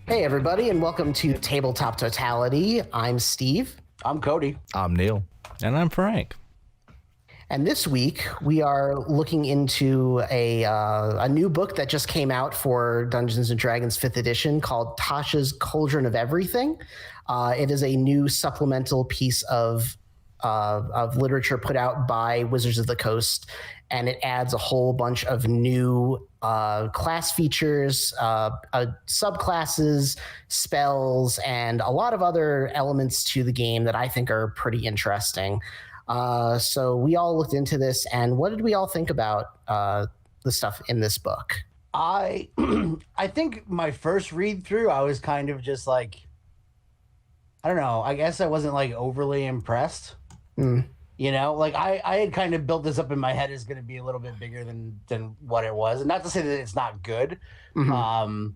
Hey, everybody, and welcome to Tabletop Totality. I'm Steve. I'm Cody. I'm Neil. And I'm Frank. And this week, we are looking into a new book that just came out for Dungeons & Dragons 5th edition called Tasha's Cauldron of Everything. It is a new supplemental piece of literature put out by Wizards of the Coast, and it adds a whole bunch of new class features, subclasses, spells, and a lot of other elements to the game that I think are pretty interesting. So we all looked into this, and what did we all think about the stuff in this book? I think my first read through, I was kind of just like, I don't know. I guess I wasn't like overly impressed. You know, like I had kind of built this up in my head as going to be a little bit bigger than what it was. And not to say that it's not good. Mm-hmm.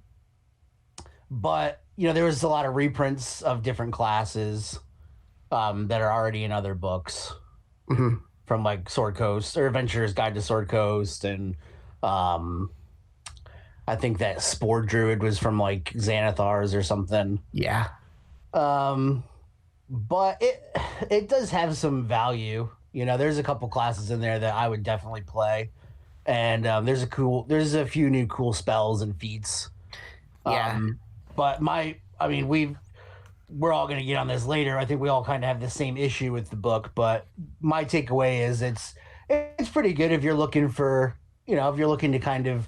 But, you know, there was a lot of reprints of different classes that are already in other books. Mm-hmm. From like Sword Coast or Adventurer's Guide to Sword Coast. And I think that Spore Druid was from like Xanathar's or something. Yeah. But it does have some value. You know, there's a couple classes in there that I would definitely play. And there's a few new cool spells and feats. Yeah. But we're all going to get on this later. I think we all kind of have the same issue with the book, but my takeaway is it's pretty good if you're looking for, you know, if you're looking to kind of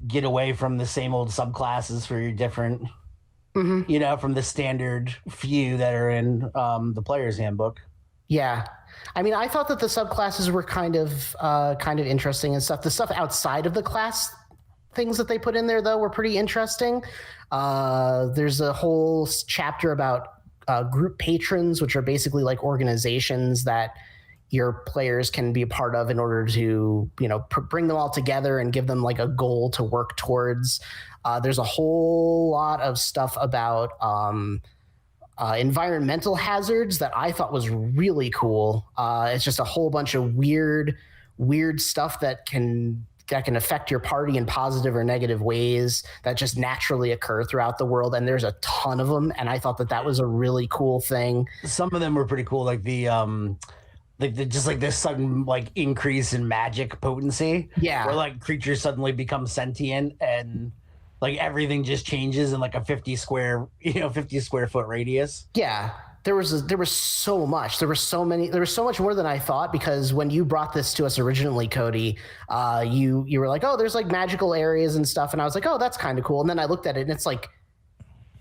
get away from the same old subclasses for your different, you know, from the standard few that are in the player's handbook. Yeah. I mean, I thought that the subclasses were kind of interesting and stuff. The stuff outside of the class things that they put in there, though, were pretty interesting. There's a whole chapter about group patrons, which are basically like organizations that your players can be a part of in order to, you know, bring them all together and give them like a goal to work towards. There's a whole lot of stuff about environmental hazards that I thought was really cool. It's just a whole bunch of weird stuff that can affect your party in positive or negative ways that just naturally occur throughout the world. And there's a ton of them. And I thought that was a really cool thing. Some of them were pretty cool. Like just like this sudden like increase in magic potency. Yeah. Where like creatures suddenly become sentient and like everything just changes in like a 50 square foot radius. Yeah. There was so much. There was so much more than I thought, because when you brought this to us originally, Cody, you were like, oh, there's like magical areas and stuff. And I was like, oh, that's kind of cool. And then I looked at it and it's like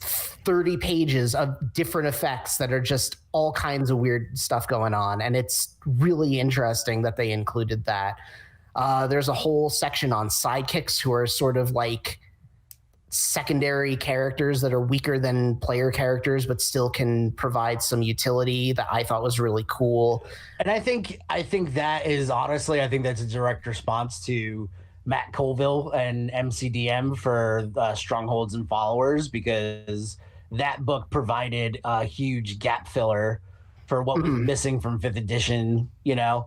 30 pages of different effects that are just all kinds of weird stuff going on. And it's really interesting that they included that. There's a whole section on sidekicks who are sort of like secondary characters that are weaker than player characters but still can provide some utility that I thought was really cool. And I think that is honestly, I think that's a direct response to Matt Colville and MCDM for Strongholds and Followers, because that book provided a huge gap filler for what was missing from 5th edition. You know,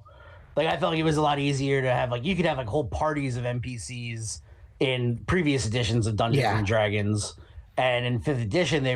like I felt like it was a lot easier to have, like, you could have like whole parties of NPCs in previous editions of Dungeons and Dragons, and in 5th edition they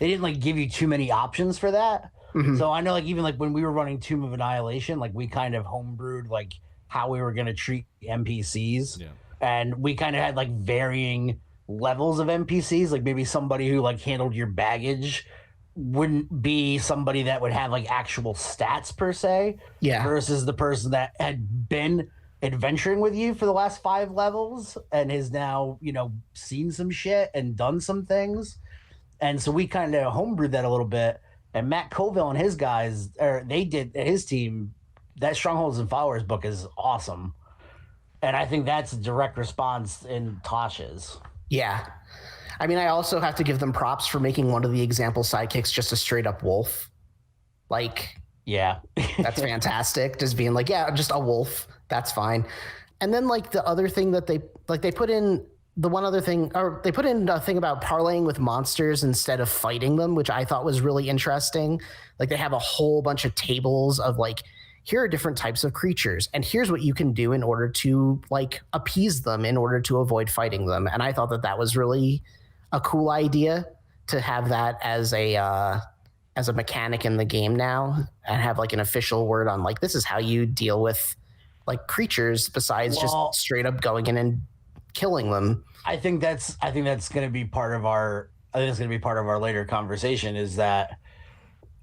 didn't like give you too many options for that. So I know, like, even like when we were running Tomb of Annihilation, like we kind of homebrewed like how we were going to treat NPCs, and we kind of had like varying levels of NPCs. Like maybe somebody who like handled your baggage wouldn't be somebody that would have like actual stats per se, versus the person that had been adventuring with you for the last 5 levels and has now, you know, seen some shit and done some things. And so we kind of homebrewed that a little bit. And Matt Colville and his guys, his team, that Strongholds and Followers book is awesome. And I think that's a direct response in Tasha's. Yeah. I mean, I also have to give them props for making one of the example sidekicks just a straight up wolf. Like, yeah, that's fantastic. Just being like, yeah, just a wolf. That's fine. And then like the other thing that they put in the one other thing, or they put in a thing about parlaying with monsters instead of fighting them, which I thought was really interesting. Like they have a whole bunch of tables of like, here are different types of creatures, and here's what you can do in order to like appease them in order to avoid fighting them. And I thought that was really a cool idea to have that as a mechanic in the game now, and have like an official word on like this is how you deal with like creatures besides just straight up going in and killing them. I think that's going to be part of our. I think it's going to be part of our later conversation. Is that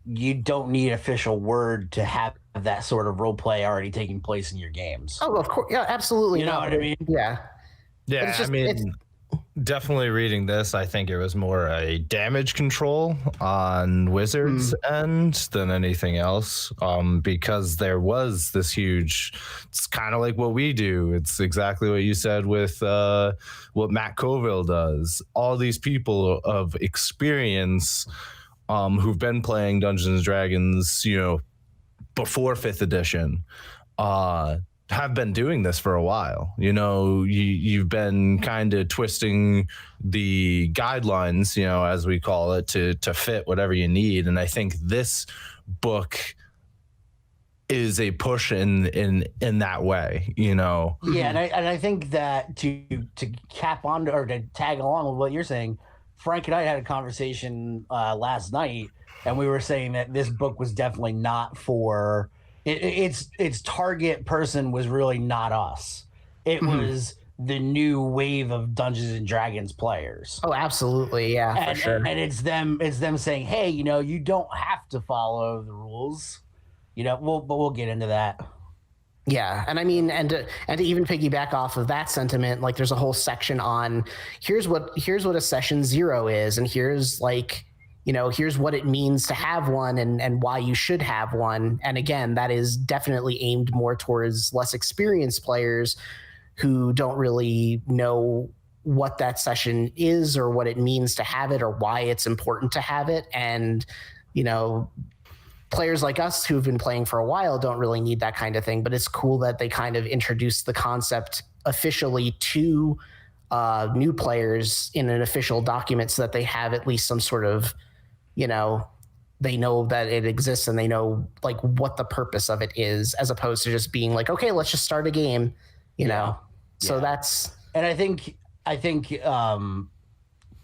you don't need official word to have that sort of role play already taking place in your games. Oh, of course, yeah, absolutely. You know what I mean? Yeah, yeah. I mean, definitely reading this, I think it was more a damage control on Wizards' end than anything else, because there was this huge, it's kind of like what we do. It's exactly what you said with what Matt Colville does. All these people of experience who've been playing Dungeons and Dragons, before 5th edition, have been doing this for a while. You've been kind of twisting the guidelines, as we call it, to fit whatever you need. And I think this book is a push in that way, Yeah, and I think that to cap on or to tag along with what you're saying, Frank and I had a conversation last night, and we were saying that this book was definitely not for its target person was really not us. It was the new wave of Dungeons and Dragons players. Oh, absolutely, yeah, for sure. And it's them saying, hey, you don't have to follow the rules, but we'll get into that. Yeah, and I mean, and to even piggyback off of that sentiment, like there's a whole section on here's what a session 0 is, and here's like, here's what it means to have one and why you should have one. And again, that is definitely aimed more towards less experienced players who don't really know what that session is or what it means to have it or why it's important to have it. And, players like us who've been playing for a while don't really need that kind of thing, but it's cool that they kind of introduced the concept officially to new players in an official document so that they have at least some sort of, they know that it exists and they know like what the purpose of it is, as opposed to just being like, okay, let's just start a game, So that's, and I think,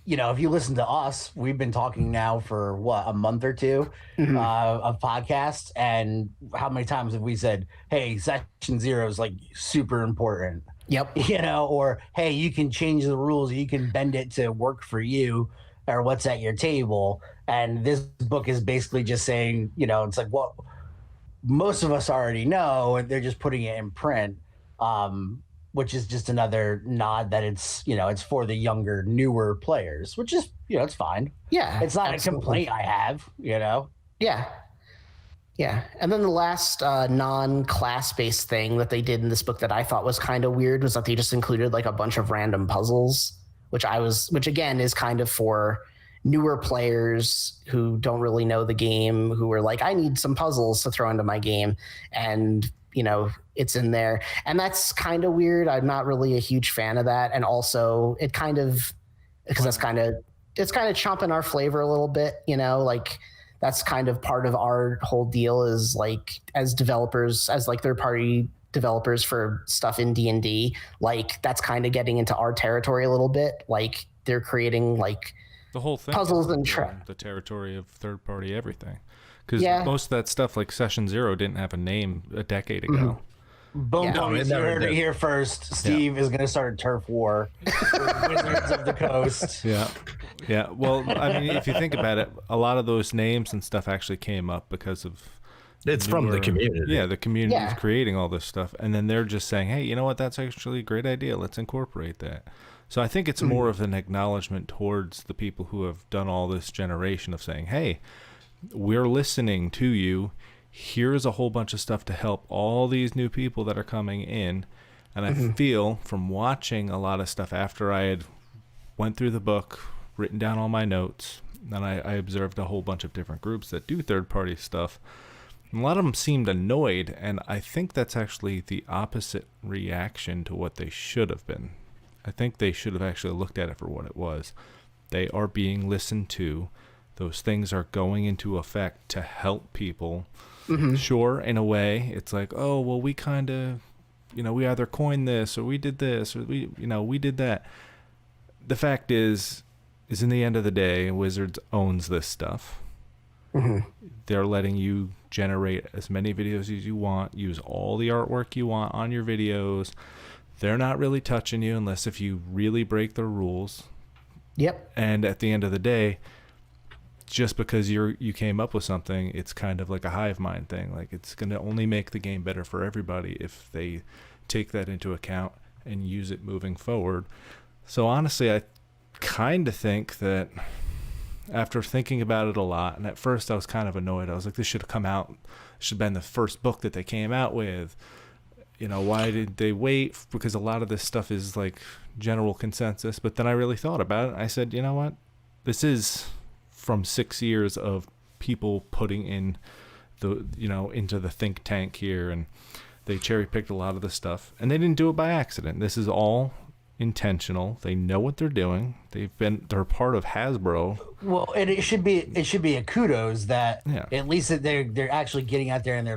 if you listen to us, we've been talking now for a month or two of podcasts, and how many times have we said, hey, session 0 is like super important. Yep. Or hey, you can change the rules, you can bend it to work for you or what's at your table. And this book is basically just saying, it's like what most of us already know, and they're just putting it in print, which is just another nod that it's, it's for the younger, newer players, which is, it's fine. Yeah. It's not absolutely a complaint I have, Yeah. Yeah. And then the last non-class-based thing that they did in this book that I thought was kind of weird was that they just included like a bunch of random puzzles, which again is kind of for newer players who don't really know the game, who are like, I need some puzzles to throw into my game. And, it's in there. And that's kind of weird. I'm not really a huge fan of that. And also it kind of, because it's kind of chomping our flavor a little bit, like that's kind of part of our whole deal is like as developers, as like third party developers for stuff in D&D, like that's kind of getting into our territory a little bit. Like they're creating like the whole thing puzzles and the territory of third party everything. Because most of that stuff, like Session 0, didn't have a name a decade ago. Boom, you heard it here first. Steve is going to start a turf war with Wizards of the Coast. Yeah. Well, I mean, if you think about it, a lot of those names and stuff actually came up because of from the community. Yeah, the community is creating all this stuff, and then they're just saying, hey, you know what? That's actually a great idea. Let's incorporate that. So I think it's more of an acknowledgement towards the people who have done all this generation of saying, hey, we're listening to you. Here's a whole bunch of stuff to help all these new people that are coming in. And I feel from watching a lot of stuff after I had went through the book, written down all my notes, and I observed a whole bunch of different groups that do third-party stuff. And a lot of them seemed annoyed, and I think that's actually the opposite reaction to what they should have been. I think they should have actually looked at it for what it was. They are being listened to. Those things are going into effect to help people. Sure, in a way, it's like, oh, well, we kind of, we either coined this or we did this or we did that. The fact is, is in the end of the day, Wizards owns this stuff. They're letting you generate as many videos as you want, use all the artwork you want on your videos. They're not really touching you unless if you really break their rules. Yep. And at the end of the day, just because you came up with something, it's kind of like a hive mind thing. Like, it's going to only make the game better for everybody if they take that into account and use it moving forward. So honestly, I kind of think that after thinking about it a lot, and at first I was kind of annoyed. I was like, this should have come out, should have been the first book that they came out with. You know, why did they wait? Because a lot of this stuff is like general consensus. But then I really thought about it. And I said, you know what? This is from 6 years of people putting in the, you know, into the think tank here, and they cherry picked a lot of the stuff, and they didn't do it by accident. This is all intentional. They know what they're doing. They're part of Hasbro. Well, and it should be a kudos that at least that they're actually getting out there and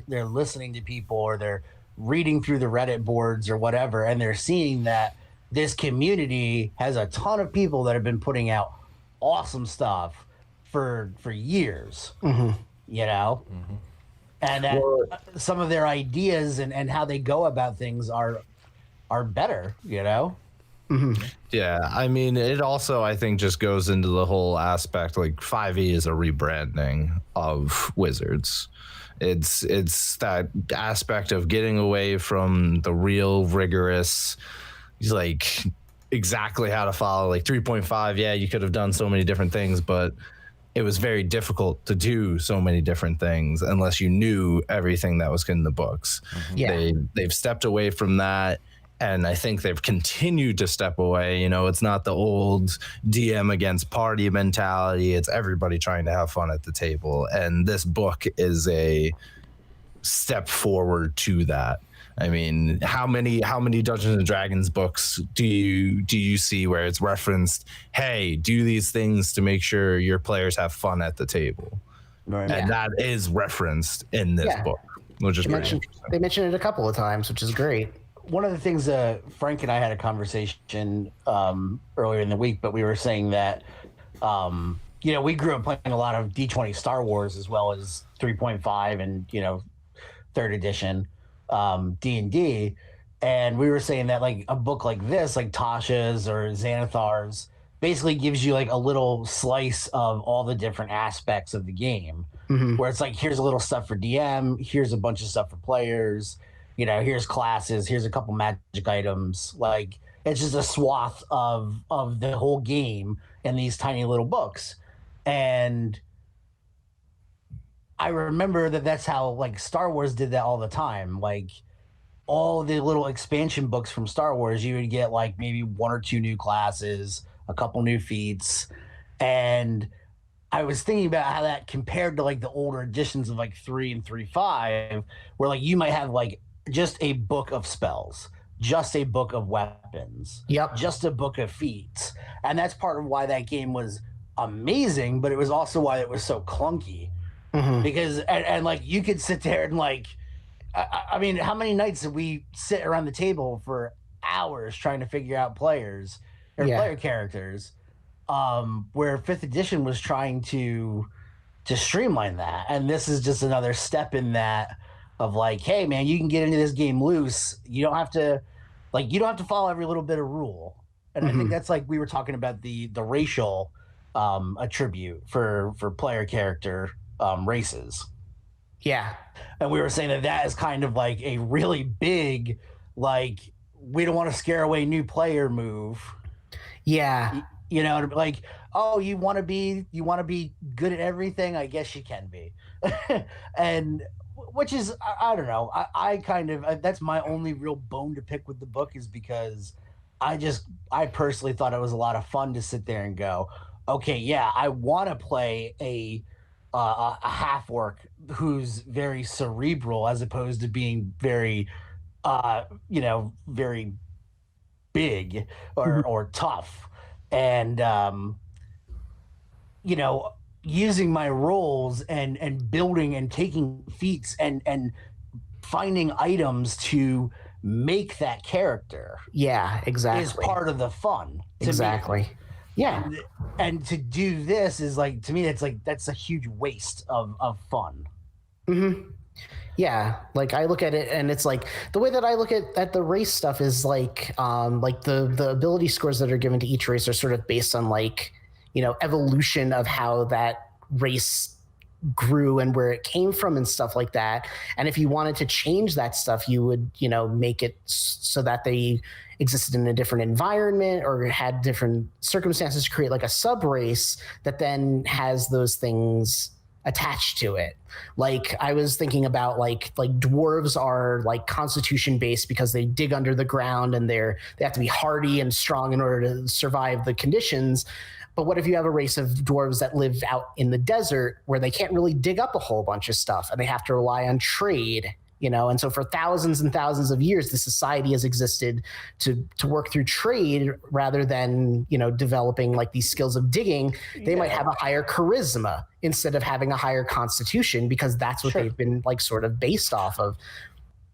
they're listening to people, or they're reading through the Reddit boards or whatever, and they're seeing that this community has a ton of people that have been putting out awesome stuff for years. You know, and that some of their ideas and how they go about things are better, you know? Yeah, I mean, it also, I think, just goes into the whole aspect, like 5e is a rebranding of Wizards. It's that aspect of getting away from the real rigorous, like, exactly how to follow, like 3.5. Yeah, you could have done so many different things, but it was very difficult to do so many different things unless you knew everything that was in the books. Yeah. They've stepped away from that, and I think they've continued to step away. You know, it's not the old DM against party mentality. It's everybody trying to have fun at the table, and this book is a step forward to that. I mean, how many Dungeons and Dragons books do you see where it's referenced, hey, do these things to make sure your players have fun at the table? Right. And that is referenced in this book, which is they mentioned it a couple of times, which is great. One of the things Frank and I had a conversation earlier in the week, but we were saying that you know, we grew up playing a lot of D20 Star Wars as well as 3.5 and, you know, 3rd edition D&D, and we were saying that like a book like this, like Tasha's or Xanathar's, basically gives you like a little slice of all the different aspects of the game, where it's like, here's a little stuff for DM, here's a bunch of stuff for players, you know, here's classes, here's a couple magic items. Like, it's just a swath of the whole game in these tiny little books. And I remember that's how like Star Wars did that all the time. Like, all the little expansion books from Star Wars, you would get like maybe 1 or 2 new classes, a couple new feats. And I was thinking about how that compared to like the older editions of like 3 and 3.5, where like you might have like just a book of spells, just a book of weapons, just a book of feats. And that's part of why that game was amazing, but it was also why it was so clunky. Because and like you could sit there and like I mean, how many nights did we sit around the table for hours trying to figure out players or player characters, where 5th edition was trying to streamline that. And this is just another step in that of like, hey man, you can get into this game loose. You don't have to follow every little bit of rule. And I think that's like, we were talking about the racial attribute for player character races. Yeah. And we were saying that is kind of like a really big, like, we don't want to scare away new player move. Yeah. You know, like, oh, you want to be good at everything? I guess you can be. And which is, I don't know. I kind of, that's my only real bone to pick with the book, is because I personally thought it was a lot of fun to sit there and go, okay, yeah, I want to play a half orc who's very cerebral as opposed to being very, you know, very big or tough. And, you know, using my roles and building and taking feats and finding items to make that character. Yeah, exactly. Is part of the fun. Exactly. Yeah. And to do this is like, to me, it's like that's a huge waste of fun. Mm-hmm. Yeah, like I look at it and it's like the way that I look at the race stuff is like the ability scores that are given to each race are sort of based on like, you know, evolution of how that race grew and where it came from and stuff like that. And if you wanted to change that stuff, you would, you know, make it so that they existed in a different environment or had different circumstances to create like a sub race that then has those things attached to it. Like I was thinking about like dwarves are like constitution based because they dig under the ground and they have to be hardy and strong in order to survive the conditions. But what if you have a race of dwarves that live out in the desert where they can't really dig up a whole bunch of stuff and they have to rely on trade, you know? And so for thousands and thousands of years, the society has existed to work through trade rather than, you know, developing like these skills of digging. They might have a higher charisma instead of having a higher constitution because that's what they've been like sort of based off of.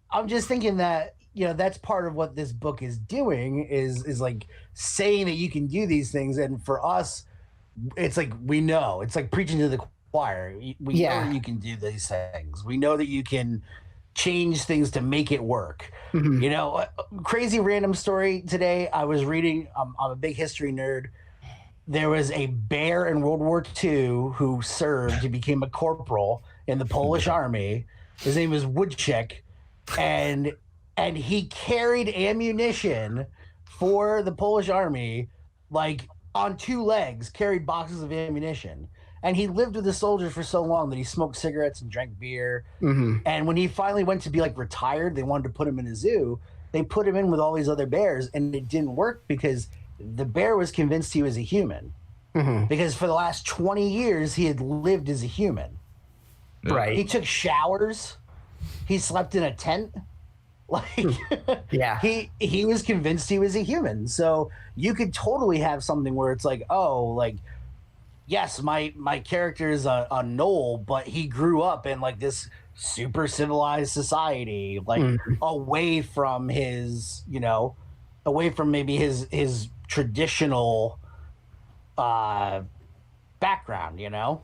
I'm just thinking that, you know, that's part of what this book is doing is like saying that you can do these things. And for us, it's like, we know, it's like preaching to the choir. We know that you can do these things. We know that you can change things to make it work. You know, crazy random story today. I was reading, I'm a big history nerd. There was a bear in World War II who served, he became a corporal in the Polish army. His name was Woodchick. And he carried ammunition for the Polish army, like on two legs, carried boxes of ammunition. And he lived with the soldiers for so long that he smoked cigarettes and drank beer. And when he finally went to be like retired, they wanted to put him in a zoo. They put him in with all these other bears, and it didn't work because the bear was convinced he was a human. Because for the last 20 years, he had lived as a human. Right. He took showers. He slept in a tent. Like, he was convinced he was a human. So you could totally have something where it's like, oh, like, yes, my character is a gnoll, but he grew up in like this super civilized society, like away from his, you know, away from maybe his traditional background, you know?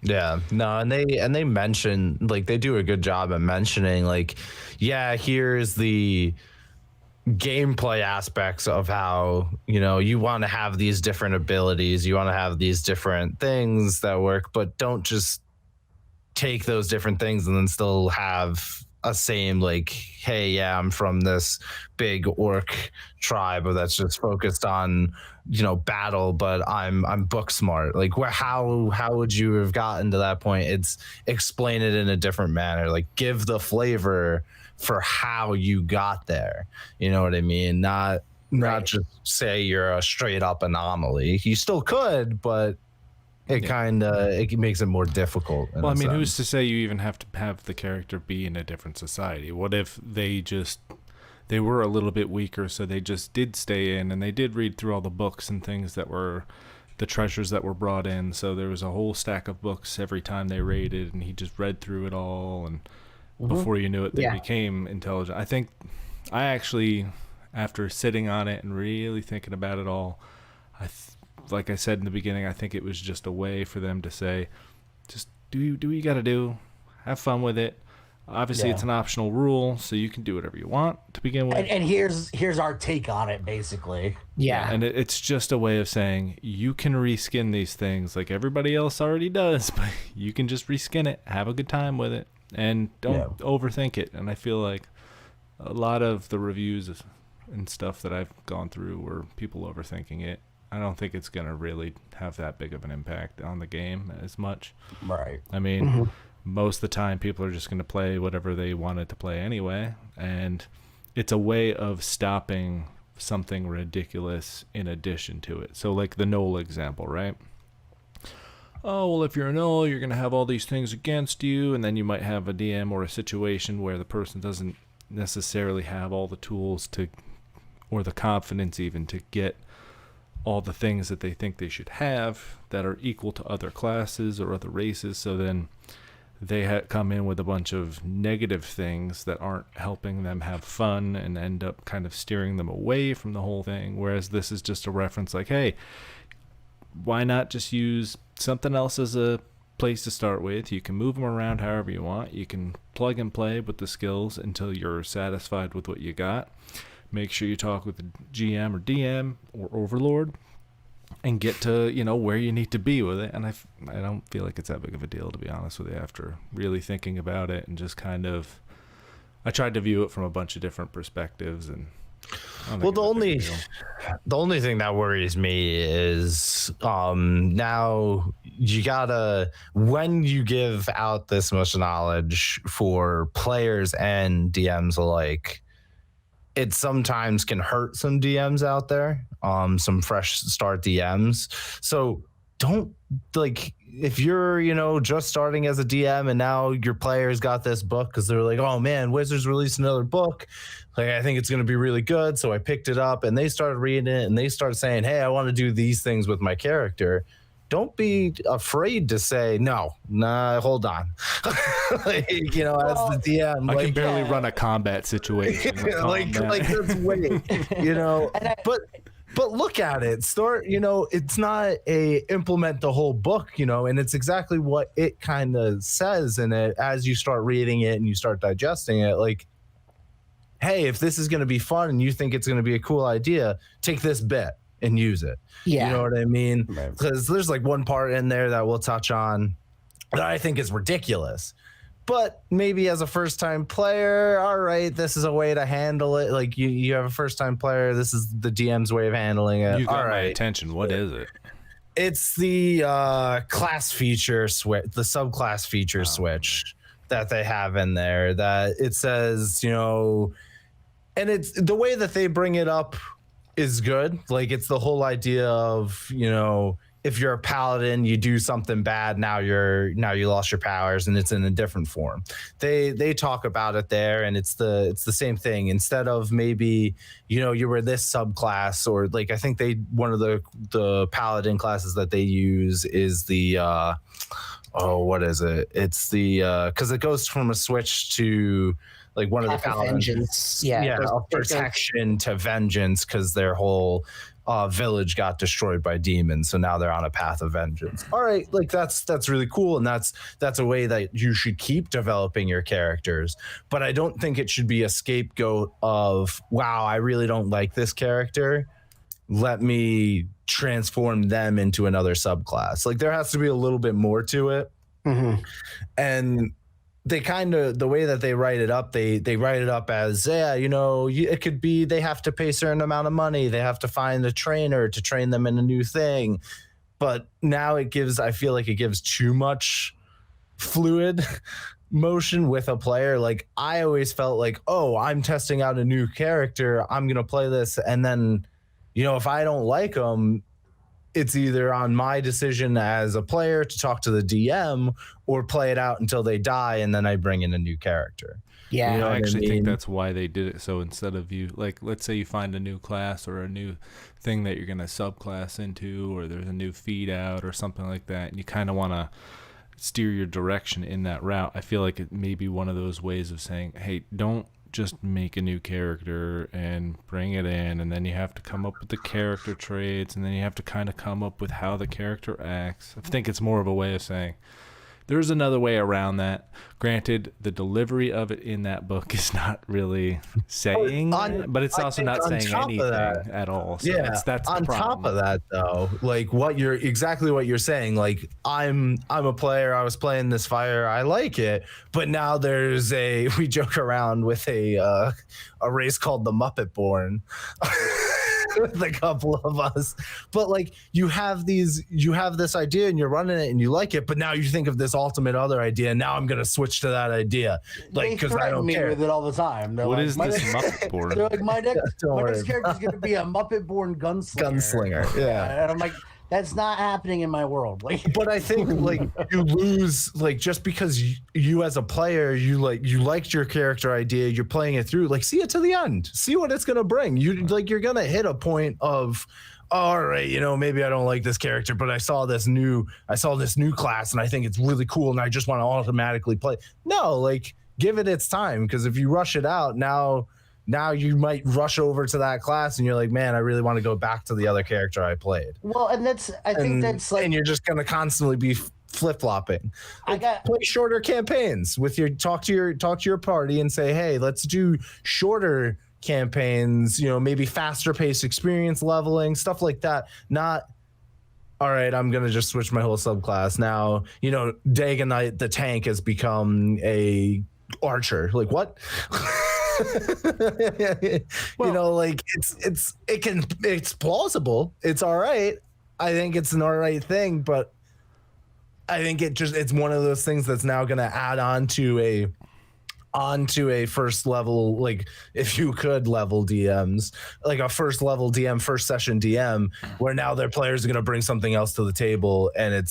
Yeah, no, and they mention, like, they do a good job at mentioning, like, yeah, here's the gameplay aspects of how, you know, you want to have these different abilities, you want to have these different things that work, but don't just take those different things and then still have a same, like, hey, yeah, I'm from this big orc tribe that's just focused on, you know, battle, but I'm book smart. Like, how would you have gotten to that point? It's explain it in a different manner, like give the flavor for how you got there. You know what I mean? Not just say you're a straight up anomaly. You still could, but it kind of, it makes it more difficult. Well, I mean, who's to say you even have to have the character be in a different society? What if they were a little bit weaker, so they just did stay in and they did read through all the books and things that were the treasures that were brought in. So there was a whole stack of books every time they raided, and he just read through it all, and before you knew it, they became intelligent. I think I actually, after sitting on it and really thinking about it all, like I said in the beginning, I think it was just a way for them to say, just do what you got to do, have fun with it. Obviously, it's an optional rule, so you can do whatever you want to begin with. And here's our take on it, basically. Yeah. And it's just a way of saying you can reskin these things like everybody else already does, but you can just reskin it, have a good time with it, and don't overthink it. And I feel like a lot of the reviews and stuff that I've gone through were people overthinking it. I don't think it's going to really have that big of an impact on the game as much. Right. I mean, most of the time people are just going to play whatever they wanted to play anyway, and it's a way of stopping something ridiculous in addition to it. So like the Knoll example, right? Oh, well, if you're a Knoll, you're going to have all these things against you, and then you might have a DM or a situation where the person doesn't necessarily have all the tools to, or the confidence even, to get all the things that they think they should have that are equal to other classes or other races. So then they come in with a bunch of negative things that aren't helping them have fun and end up kind of steering them away from the whole thing. Whereas this is just a reference like, hey, why not just use something else as a place to start with? You can move them around however you want. You can plug and play with the skills until you're satisfied with what you got. Make sure you talk with the GM or DM or Overlord and get to, you know, where you need to be with it. And I don't feel like it's that big of a deal, to be honest with you, after really thinking about it and just kind of, I tried to view it from a bunch of different perspectives. And well, the only thing that worries me is now you gotta, when you give out this much knowledge for players and DMs alike, it sometimes can hurt some DMs out there, some fresh start DMs. So don't, like, if you're, you know, just starting as a DM and now your players got this book because they're like, oh man, Wizards released another book, like I think it's going to be really good, so I picked it up, and they started reading it and they started saying, hey, I want to do these things with my character. Don't be afraid to say no. Nah, hold on. Like, you know, as the DM, I like, can barely run a combat situation. like let's wait. You know, but look at it. Start. You know, it's not a implement the whole book. You know, and it's exactly what it kind of says in it as you start reading it and you start digesting it. Like, hey, if this is going to be fun and you think it's going to be a cool idea, take this bit and use it. Yeah. You know what I mean? Because there's like one part in there that we'll touch on that I think is ridiculous. But maybe as a first-time player, all right, this is a way to handle it. Like you have a first-time player, this is the DM's way of handling it. You got all my right. attention. What is it? It's the class feature switch, the subclass feature switch that they have in there. That it says, you know, and it's the way that they bring it up is good. Like, it's the whole idea of, you know, if you're a paladin, you do something bad, now you lost your powers, and it's in a different form. They talk about it there, and it's the same thing. Instead of maybe, you know, you were this subclass, or like I think one of the paladin classes that they use is the what is it? It's the because it goes from a switch to like one of the paladins. Vengeance. Yeah, protection to vengeance, because their whole village got destroyed by demons, so now they're on a path of vengeance. All right, like that's really cool, and that's a way that you should keep developing your characters. But I don't think it should be a scapegoat of, wow, I really don't like this character, let me transform them into another subclass. Like, there has to be a little bit more to it. And they kind of, the way that they write it up, they write it up as, yeah, you know, it could be they have to pay a certain amount of money, they have to find a trainer to train them in a new thing. But now I feel like it gives too much fluid motion with a player. Like, I always felt like, oh, I'm testing out a new character, I'm gonna play this, and then, you know, if I don't like them, it's either on my decision as a player to talk to the DM or play it out until they die, and then I bring in a new character. Yeah, you know, I actually think that's why they did it. So instead of you, like, let's say you find a new class or a new thing that you're going to subclass into, or there's a new feed out or something like that, and you kind of want to steer your direction in that route. I feel like it may be one of those ways of saying, hey, don't just make a new character and bring it in, and then you have to come up with the character traits, and then you have to kind of come up with how the character acts. I think it's more of a way of saying there's another way around that. Granted, the delivery of it in that book is not really saying, but it's also not saying anything at all. So yeah, that's on the problem. Top of that, though, like exactly what you're saying. Like, I'm a player. I was playing this fire. I like it, but now we joke around with a race called the Muppet Born. With a couple of us, but like, you have this idea and you're running it and you like it, but now you think of this ultimate other idea, and now I'm gonna switch to that idea, like, because I don't care. With it all the time. They're what like, is this Muppet Born? They're like, my next character is gonna be a Muppet Born gunslinger. Yeah, And I'm like, That's not happening in my world. Like, but I think like you lose, like, just because you as a player, you liked your character idea, you're playing it through, like, see it to the end, see what it's gonna bring. You're gonna hit a point of, all right, maybe I don't like this character, but I saw this new class and I think it's really cool and I just want to automatically play. No, like, give it its time, because if you rush it out, now you might rush over to that class and you're like, man, I really want to go back to the other character I played. Well, and I think that's like, and you're just going to constantly be flip-flopping. Play shorter campaigns with talk to your party and say, hey, let's do shorter campaigns, maybe faster paced experience leveling, stuff like that. Not, all right, I'm gonna just switch my whole subclass now. Dagon the tank has become a archer. Like, what? Well, like, it's plausible. It's all right. I think it's an all right thing, but I think it's one of those things that's now gonna add on to a first level, like, if you could level DMs, like a first level DM, first session DM, where now their players are going to bring something else to the table and it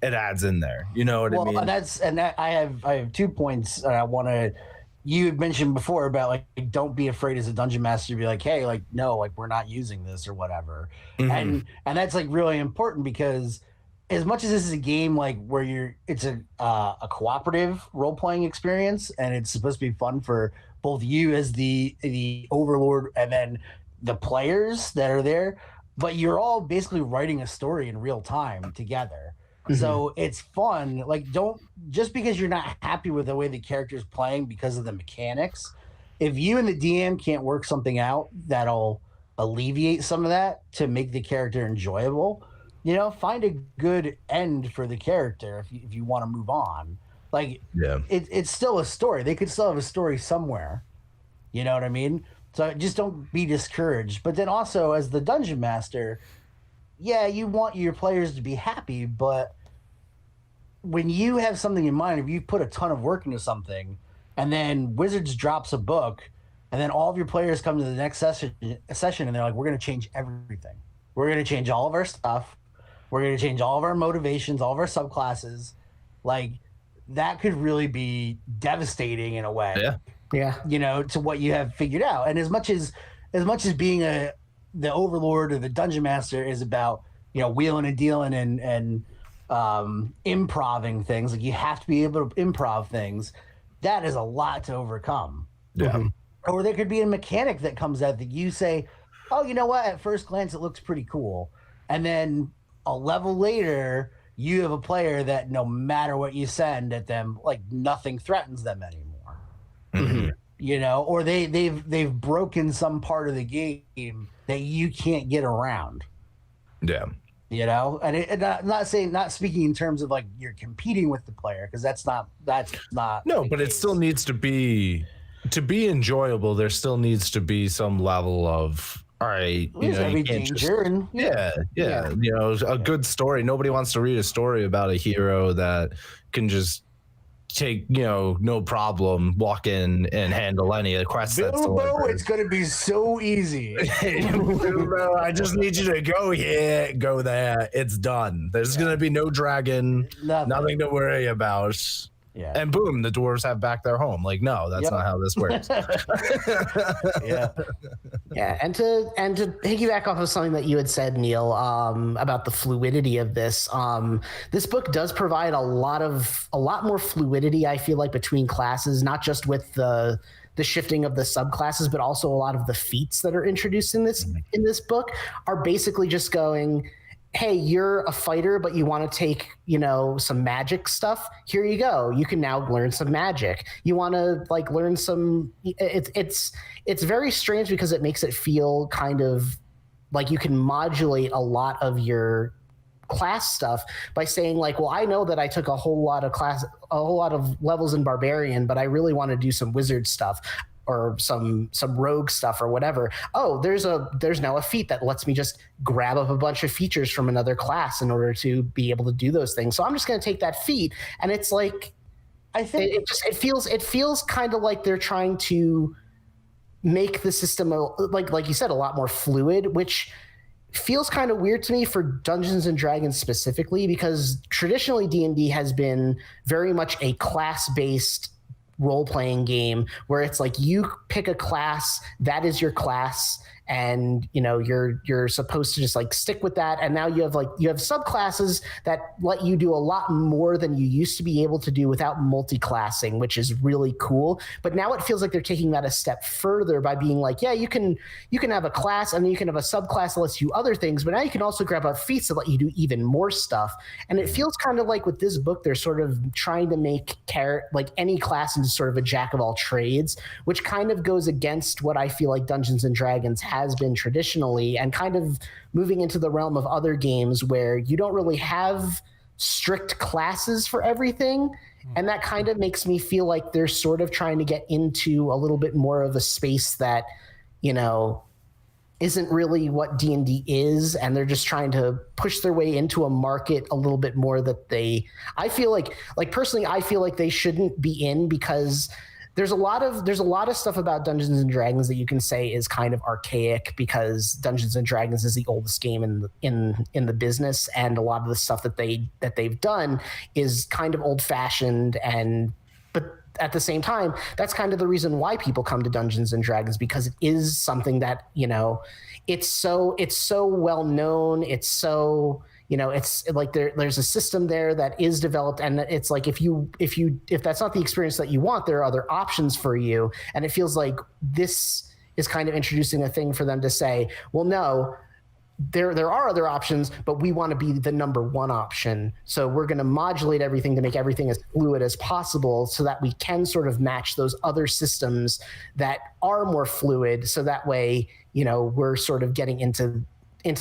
adds in there. You know what I mean? I have 2 points I want to, you had mentioned before about, like, don't be afraid as a dungeon master to be like, hey, like, no, like, we're not using this or whatever. Mm-hmm. And that's, like, really important, because as much as this is a game, like, where it's a cooperative role-playing experience, and it's supposed to be fun for both you as the overlord and then the players that are there, but you're all basically writing a story in real time together. Mm-hmm. So it's fun. Like, don't, just because you're not happy with the way the character's playing because of the mechanics, if you and the DM can't work something out that'll alleviate some of that to make the character enjoyable, find a good end for the character if you want to move on. Like, yeah, it's still a story. They could still have a story somewhere. You know what I mean? So just don't be discouraged. But then also, as the dungeon master, yeah, you want your players to be happy, but when you have something in mind, if you put a ton of work into something, and then Wizards drops a book, and then all of your players come to the next session and they're like, we're going to change everything. We're going to change all of our stuff. We're going to change all of our motivations, all of our subclasses. Like, that could really be devastating in a way. Yeah. To what you have figured out. And as much as being the overlord or the dungeon master is about, wheeling and dealing and improving things, like, you have to be able to improv things. That is a lot to overcome. Yeah. Or there could be a mechanic that comes out that you say, oh, you know what? At first glance, it looks pretty cool. And then a level later, you have a player that no matter what you send at them, like, nothing threatens them anymore. Mm-hmm. Or they've broken some part of the game that you can't get around. Yeah. And not speaking in terms of, like, you're competing with the player, because that's not. No, but it still needs to be enjoyable. There still needs to be some level of, all right, you can't just, a good story. Nobody wants to read a story about a hero that can just take, no problem, walk in and handle any of the quests. Bilbo, it's going to be so easy. Bilbo, I just need you to go here, go there. It's done. There's going to be no dragon, nothing to worry about. Yeah. And boom, the dwarves have back their home. Like, no, that's not how this works. Yeah. Yeah. And to piggyback off of something that you had said, Neil, about the fluidity of this, this book does provide a lot more fluidity, I feel like, between classes, not just with the shifting of the subclasses, but also a lot of the feats that are introduced in this book are basically just going, hey, you're a fighter, but you want to take, some magic stuff. Here you go. You can now learn some magic. You want to, like, learn some. It's very strange because it makes it feel kind of like you can modulate a lot of your class stuff by saying, like, well, I know that I took a whole lot of levels in Barbarian, but I really want to do some wizard stuff or some rogue stuff or whatever. Oh, there's now a feat that lets me just grab up a bunch of features from another class in order to be able to do those things. So I'm just going to take that feat, and it's like, I think it feels kind of like they're trying to make the system, like you said, a lot more fluid, which feels kind of weird to me for Dungeons and Dragons specifically, because traditionally D&D has been very much a class-based role-playing game where it's like you pick a class, that is your class, and you're supposed to just like stick with that. And now you have subclasses that let you do a lot more than you used to be able to do without multi-classing, which is really cool. But now it feels like they're taking that a step further by being like, yeah, you can have a class and then you can have a subclass that lets you other things, but now you can also grab out feats that let you do even more stuff. And it feels kind of like with this book, they're sort of trying to make like any class into sort of a jack of all trades, which kind of goes against what I feel like Dungeons and Dragons has been traditionally, and kind of moving into the realm of other games where you don't really have strict classes for everything. And that kind of makes me feel like they're sort of trying to get into a little bit more of a space that, isn't really what D&D is, and they're just trying to push their way into a market a little bit more that I feel like personally, I feel like they shouldn't be in, because there's a lot of stuff about Dungeons and Dragons that you can say is kind of archaic, because Dungeons and Dragons is the oldest game in the business, and a lot of the stuff that they've done is kind of old fashioned. But at the same time, that's kind of the reason why people come to Dungeons and Dragons, because it is something that it's so well known. It's so it's like there's a system there that is developed, and it's like if that's not the experience that you want, there are other options for you. And it feels like this is kind of introducing a thing for them to say, well, no, there are other options, but we want to be the number one option. So we're going to modulate everything to make everything as fluid as possible, so that we can sort of match those other systems that are more fluid. So that way, we're sort of getting into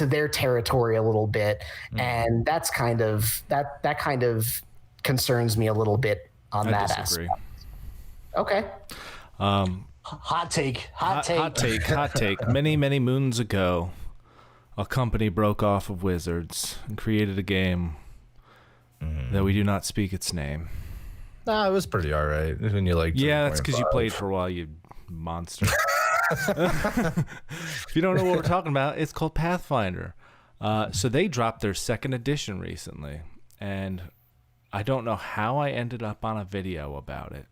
their territory a little bit. And that's kind of that kind of concerns me a little bit on that disagree. aspect. Okay. Hot take. Many moons ago, a company broke off of Wizards and created a game that we do not speak its name. Nah, it was pretty all right. When you yeah, that's because you played for a while, you monster. If you don't know what we're talking about, it's called Pathfinder. So they dropped their second edition recently, and I don't know how I ended up on a video about it,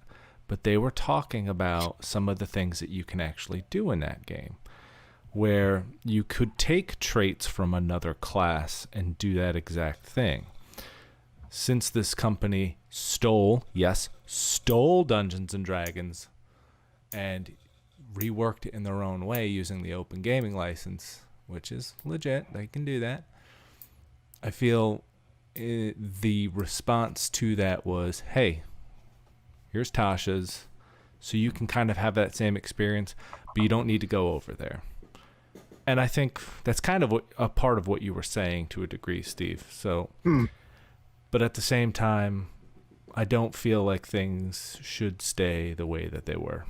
but they were talking about some of the things that you can actually do in that game, where you could take traits from another class and do that exact thing. Since this company stole Dungeons and Dragons and reworked it in their own way using the open gaming license, which is legit, they can do that. I feel the response to that was, hey, here's Tasha's, so you can kind of have that same experience, but you don't need to go over there. And I think that's kind of a part of what you were saying to a degree, Steve. So, but at the same time, I don't feel like things should stay the way that they were.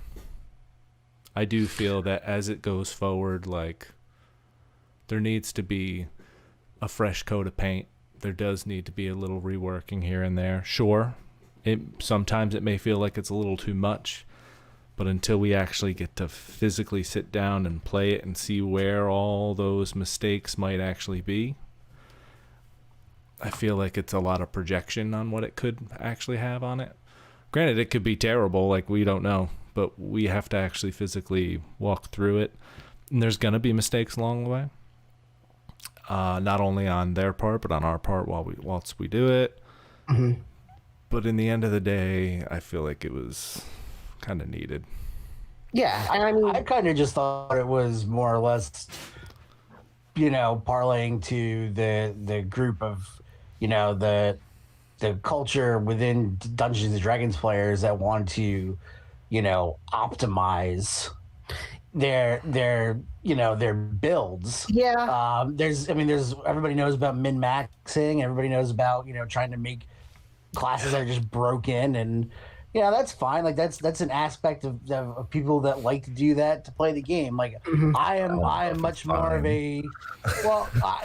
I do feel that as it goes forward, like, there needs to be a fresh coat of paint. There does need to be a little reworking here and there. Sure, sometimes it may feel like it's a little too much, but until we actually get to physically sit down and play it and see where all those mistakes might actually be, I feel like it's a lot of projection on what it could actually have on it. Granted, it could be terrible, like, we don't know, but we have to actually physically walk through it. And there's going to be mistakes along the way. Not only on their part, but on our part whilst we do it. Mm-hmm. But in the end of the day, I feel like it was kind of needed. Yeah, I mean, I kind of just thought it was more or less, parlaying to the group of, the culture within Dungeons and Dragons players that want to, optimize their builds. Yeah. There's everybody knows about min-maxing. Everybody knows about, trying to make classes that are just broken, and that's fine. Like, that's an aspect of people that like to do that to play the game. Like, mm-hmm. I am much more of a,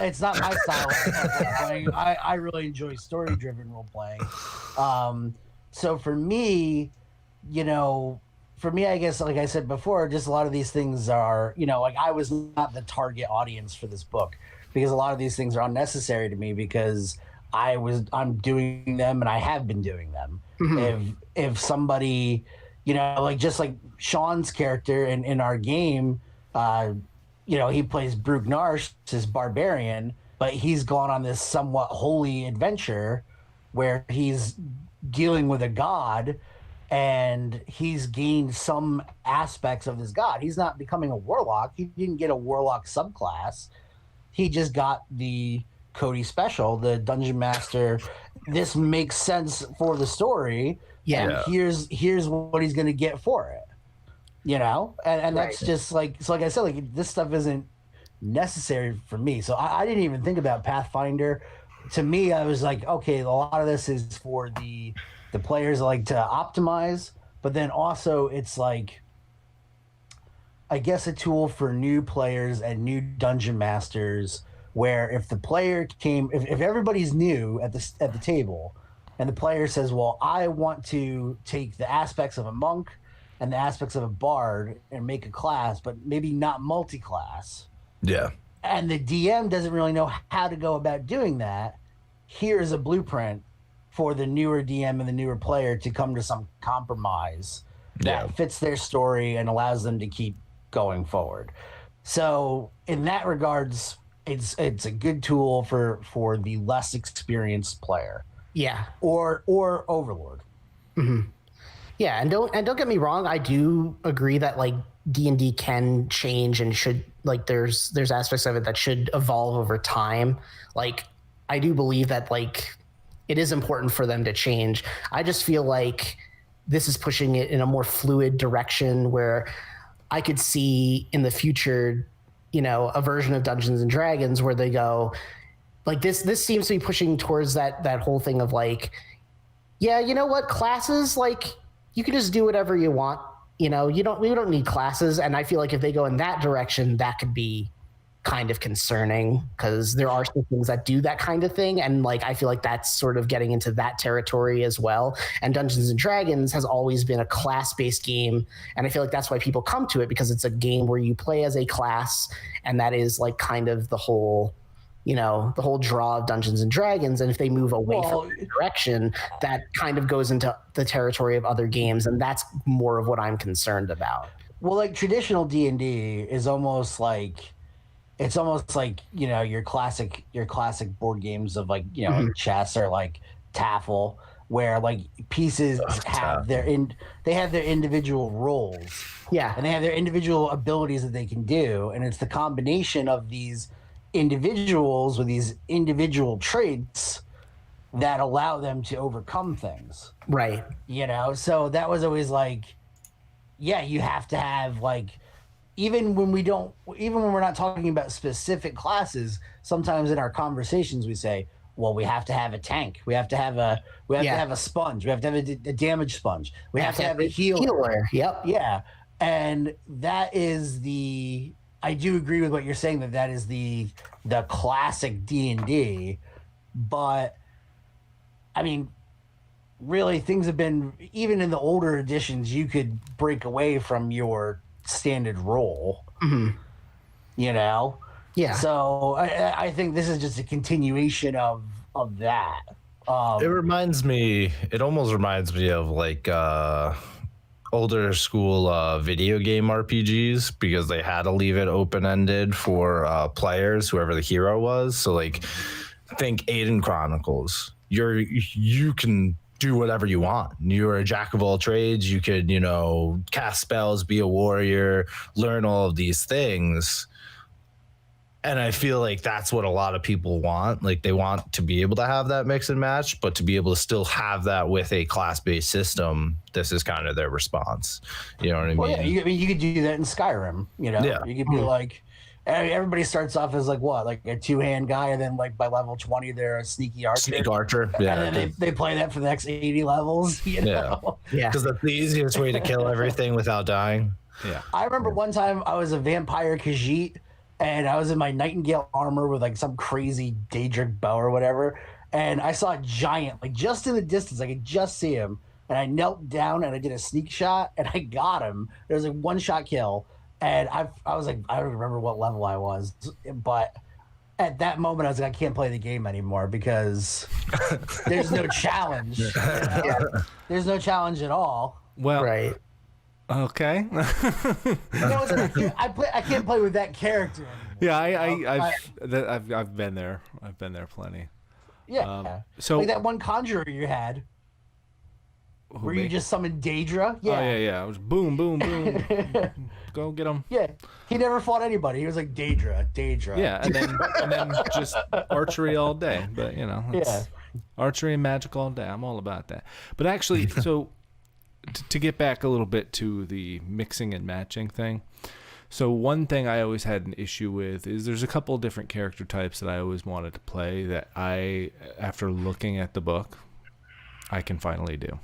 it's not my style of role playing. I really enjoy story-driven role playing. So for me, for me, I guess, like I said before, just a lot of these things are, like I was not the target audience for this book because a lot of these things are unnecessary to me because I'm doing them and I have been doing them. If somebody, like just like Sean's character in our game, he plays Brug Narsh, this barbarian, but he's gone on this somewhat holy adventure where he's dealing with a god and he's gained some aspects of this god. He's not becoming a warlock. He didn't get a warlock subclass. He just got the Cody special, the dungeon master. This makes sense for the story. Yeah. And here's what he's going to get for it. And that's just like I said, like this stuff isn't necessary for me. So I didn't even think about Pathfinder. To me, I was like, okay, a lot of this is for the players like to optimize, but then also it's like, I guess, a tool for new players and new dungeon masters, where if the player if everybody's new at the table, and the player says, well, I want to take the aspects of a monk and the aspects of a bard and make a class, but maybe not multi-class. Yeah. And the DM doesn't really know how to go about doing that. Here's a blueprint for the newer DM and the newer player to come to some compromise that fits their story and allows them to keep going forward. So in that regards, it's a good tool for the less experienced player. Yeah. Or Overlord. Mm-hmm. Yeah, and don't get me wrong, I do agree that like D&D can change and should, like there's aspects of it that should evolve over time. Like I do believe that like it is important for them to change. I just feel like this is pushing it in a more fluid direction where I could see in the future, a version of Dungeons and Dragons where they go like this seems to be pushing towards that whole thing of like, yeah, you know what, classes, like you can just do whatever you want. We don't need classes. And I feel like if they go in that direction, that could be kind of concerning because there are some things that do that kind of thing. And like, I feel like that's sort of getting into that territory as well. And Dungeons and Dragons has always been a class-based game. And I feel like that's why people come to it, because it's a game where you play as a class. And that is like kind of the whole draw of Dungeons and Dragons. And if they move away from that direction, that kind of goes into the territory of other games. And that's more of what I'm concerned about. Well, like traditional D&D is almost like, your classic board games of like, like chess or like Taffel, where like pieces have their individual roles. Yeah. And they have their individual abilities that they can do. And it's the combination of these individuals with these individual traits that allow them to overcome things. Right. So that was always like, yeah, you have to have like, even when we're not talking about specific classes, sometimes in our conversations we say, well, we have to have a tank. We have to have a sponge. We have to have a damage sponge. We have to have a healer. Yep. Yeah. And that is I do agree with what you're saying, that is the classic D&D, but I mean, really things have been, even in the older editions, you could break away from your standard role. Mm-hmm. Yeah. So I think this is just a continuation of that. It almost reminds me of like older school video game RPGs, because they had to leave it open-ended for players, whoever the hero was. So like think Aiden Chronicles. You can do whatever you want. You're a jack of all trades. You could, cast spells, be a warrior, learn all of these things. And I feel like that's what a lot of people want. Like they want to be able to have that mix and match, but to be able to still have that with a class-based system, this is kind of their response. You know what I mean? Well, yeah, you could do that in Skyrim. Yeah. You could be like, everybody starts off as like what, like a two-hand guy, and then like by level 20 they're a sneaky archer. Sneak archer, yeah. And then they play that for the next 80 levels. Yeah. Because that's the easiest way to kill everything without dying. Yeah. I remember one time I was a vampire Khajiit, and I was in my Nightingale armor with like some crazy Daedric bow or whatever, and I saw a giant, like just in the distance, I could just see him. and I knelt down and I did a sneak shot and I got him. It was a 1-shot kill, and I was like, I don't remember what level I was, but at that moment I was like, I can't play the game anymore because there's no challenge. You know? Yeah. There's no challenge at all. Well, Right. Okay. You know, I can't play with that character anymore. Yeah, I've been there. I've been there plenty. Yeah. So like that one conjurer you had, where you just summoned Daedra. Yeah. Oh yeah. It was boom, boom, boom. Go get him. Yeah. He never fought anybody. He was like Daedra. Yeah, and then just archery all day. But you know, archery and magic all day. I'm all about that. But actually, so to get back a little bit to the mixing and matching thing. So one thing I always had an issue with is there's a couple of different character types that I always wanted to play that I, after looking at the book, I can finally do.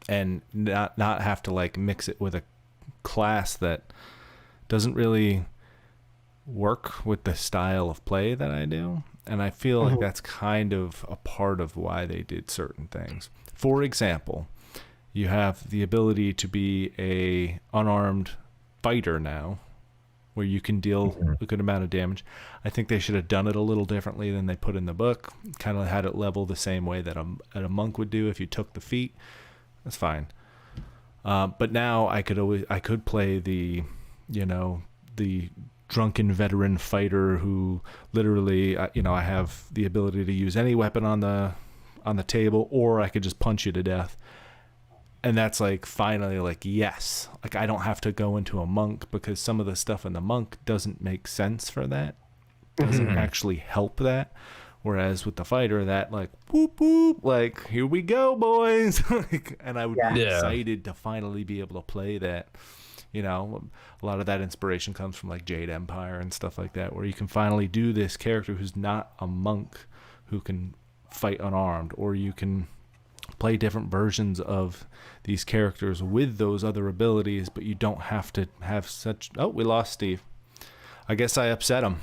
And not have to like mix it with a class that doesn't really work with the style of play that I do. And I feel like that's kind of a part of why they did certain things. For example, you have the ability to be a unarmed fighter now, where you can deal a good amount of damage. I think they should have done it a little differently than they put in the book. Kind of had it level the same way that a monk would do if you took the feat. That's fine. But now I could play the drunken veteran fighter who literally, I have the ability to use any weapon on the table, or I could just punch you to death. And that's like finally like, yes, like I don't have to go into a monk, because some of the stuff in the monk doesn't make sense for that. Doesn't actually help that. Whereas with the fighter, that like whoop whoop, like here we go, boys. And I would be excited to finally be able to play that. You know, a lot of that inspiration comes from like Jade Empire and stuff like that, where you can finally do this character who's not a monk, who can fight unarmed, or you can play different versions of these characters with those other abilities, but you don't have to have such... Oh, we lost Steve. I guess I upset him.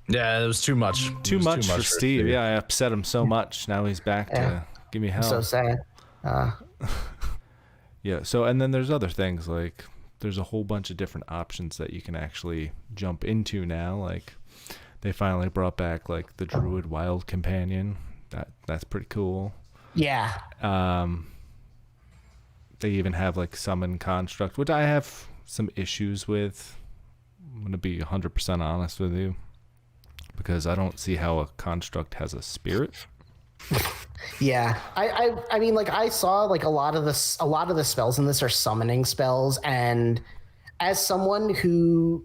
Yeah, it was too much. Too much for Steve. Yeah, I upset him so much. Now he's back to give me hell. So sad. Yeah, so, and then there's other things, like there's a whole bunch of different options that you can actually jump into now. Like they finally brought back like the Druid Wild Companion. That's pretty cool. Yeah. They even have like Summon Construct, which I have some issues with. I'm going to be 100% honest with you, because I don't see how a construct has a spirit. Yeah. I mean, like I saw like a lot of the spells in this are summoning spells, and as someone who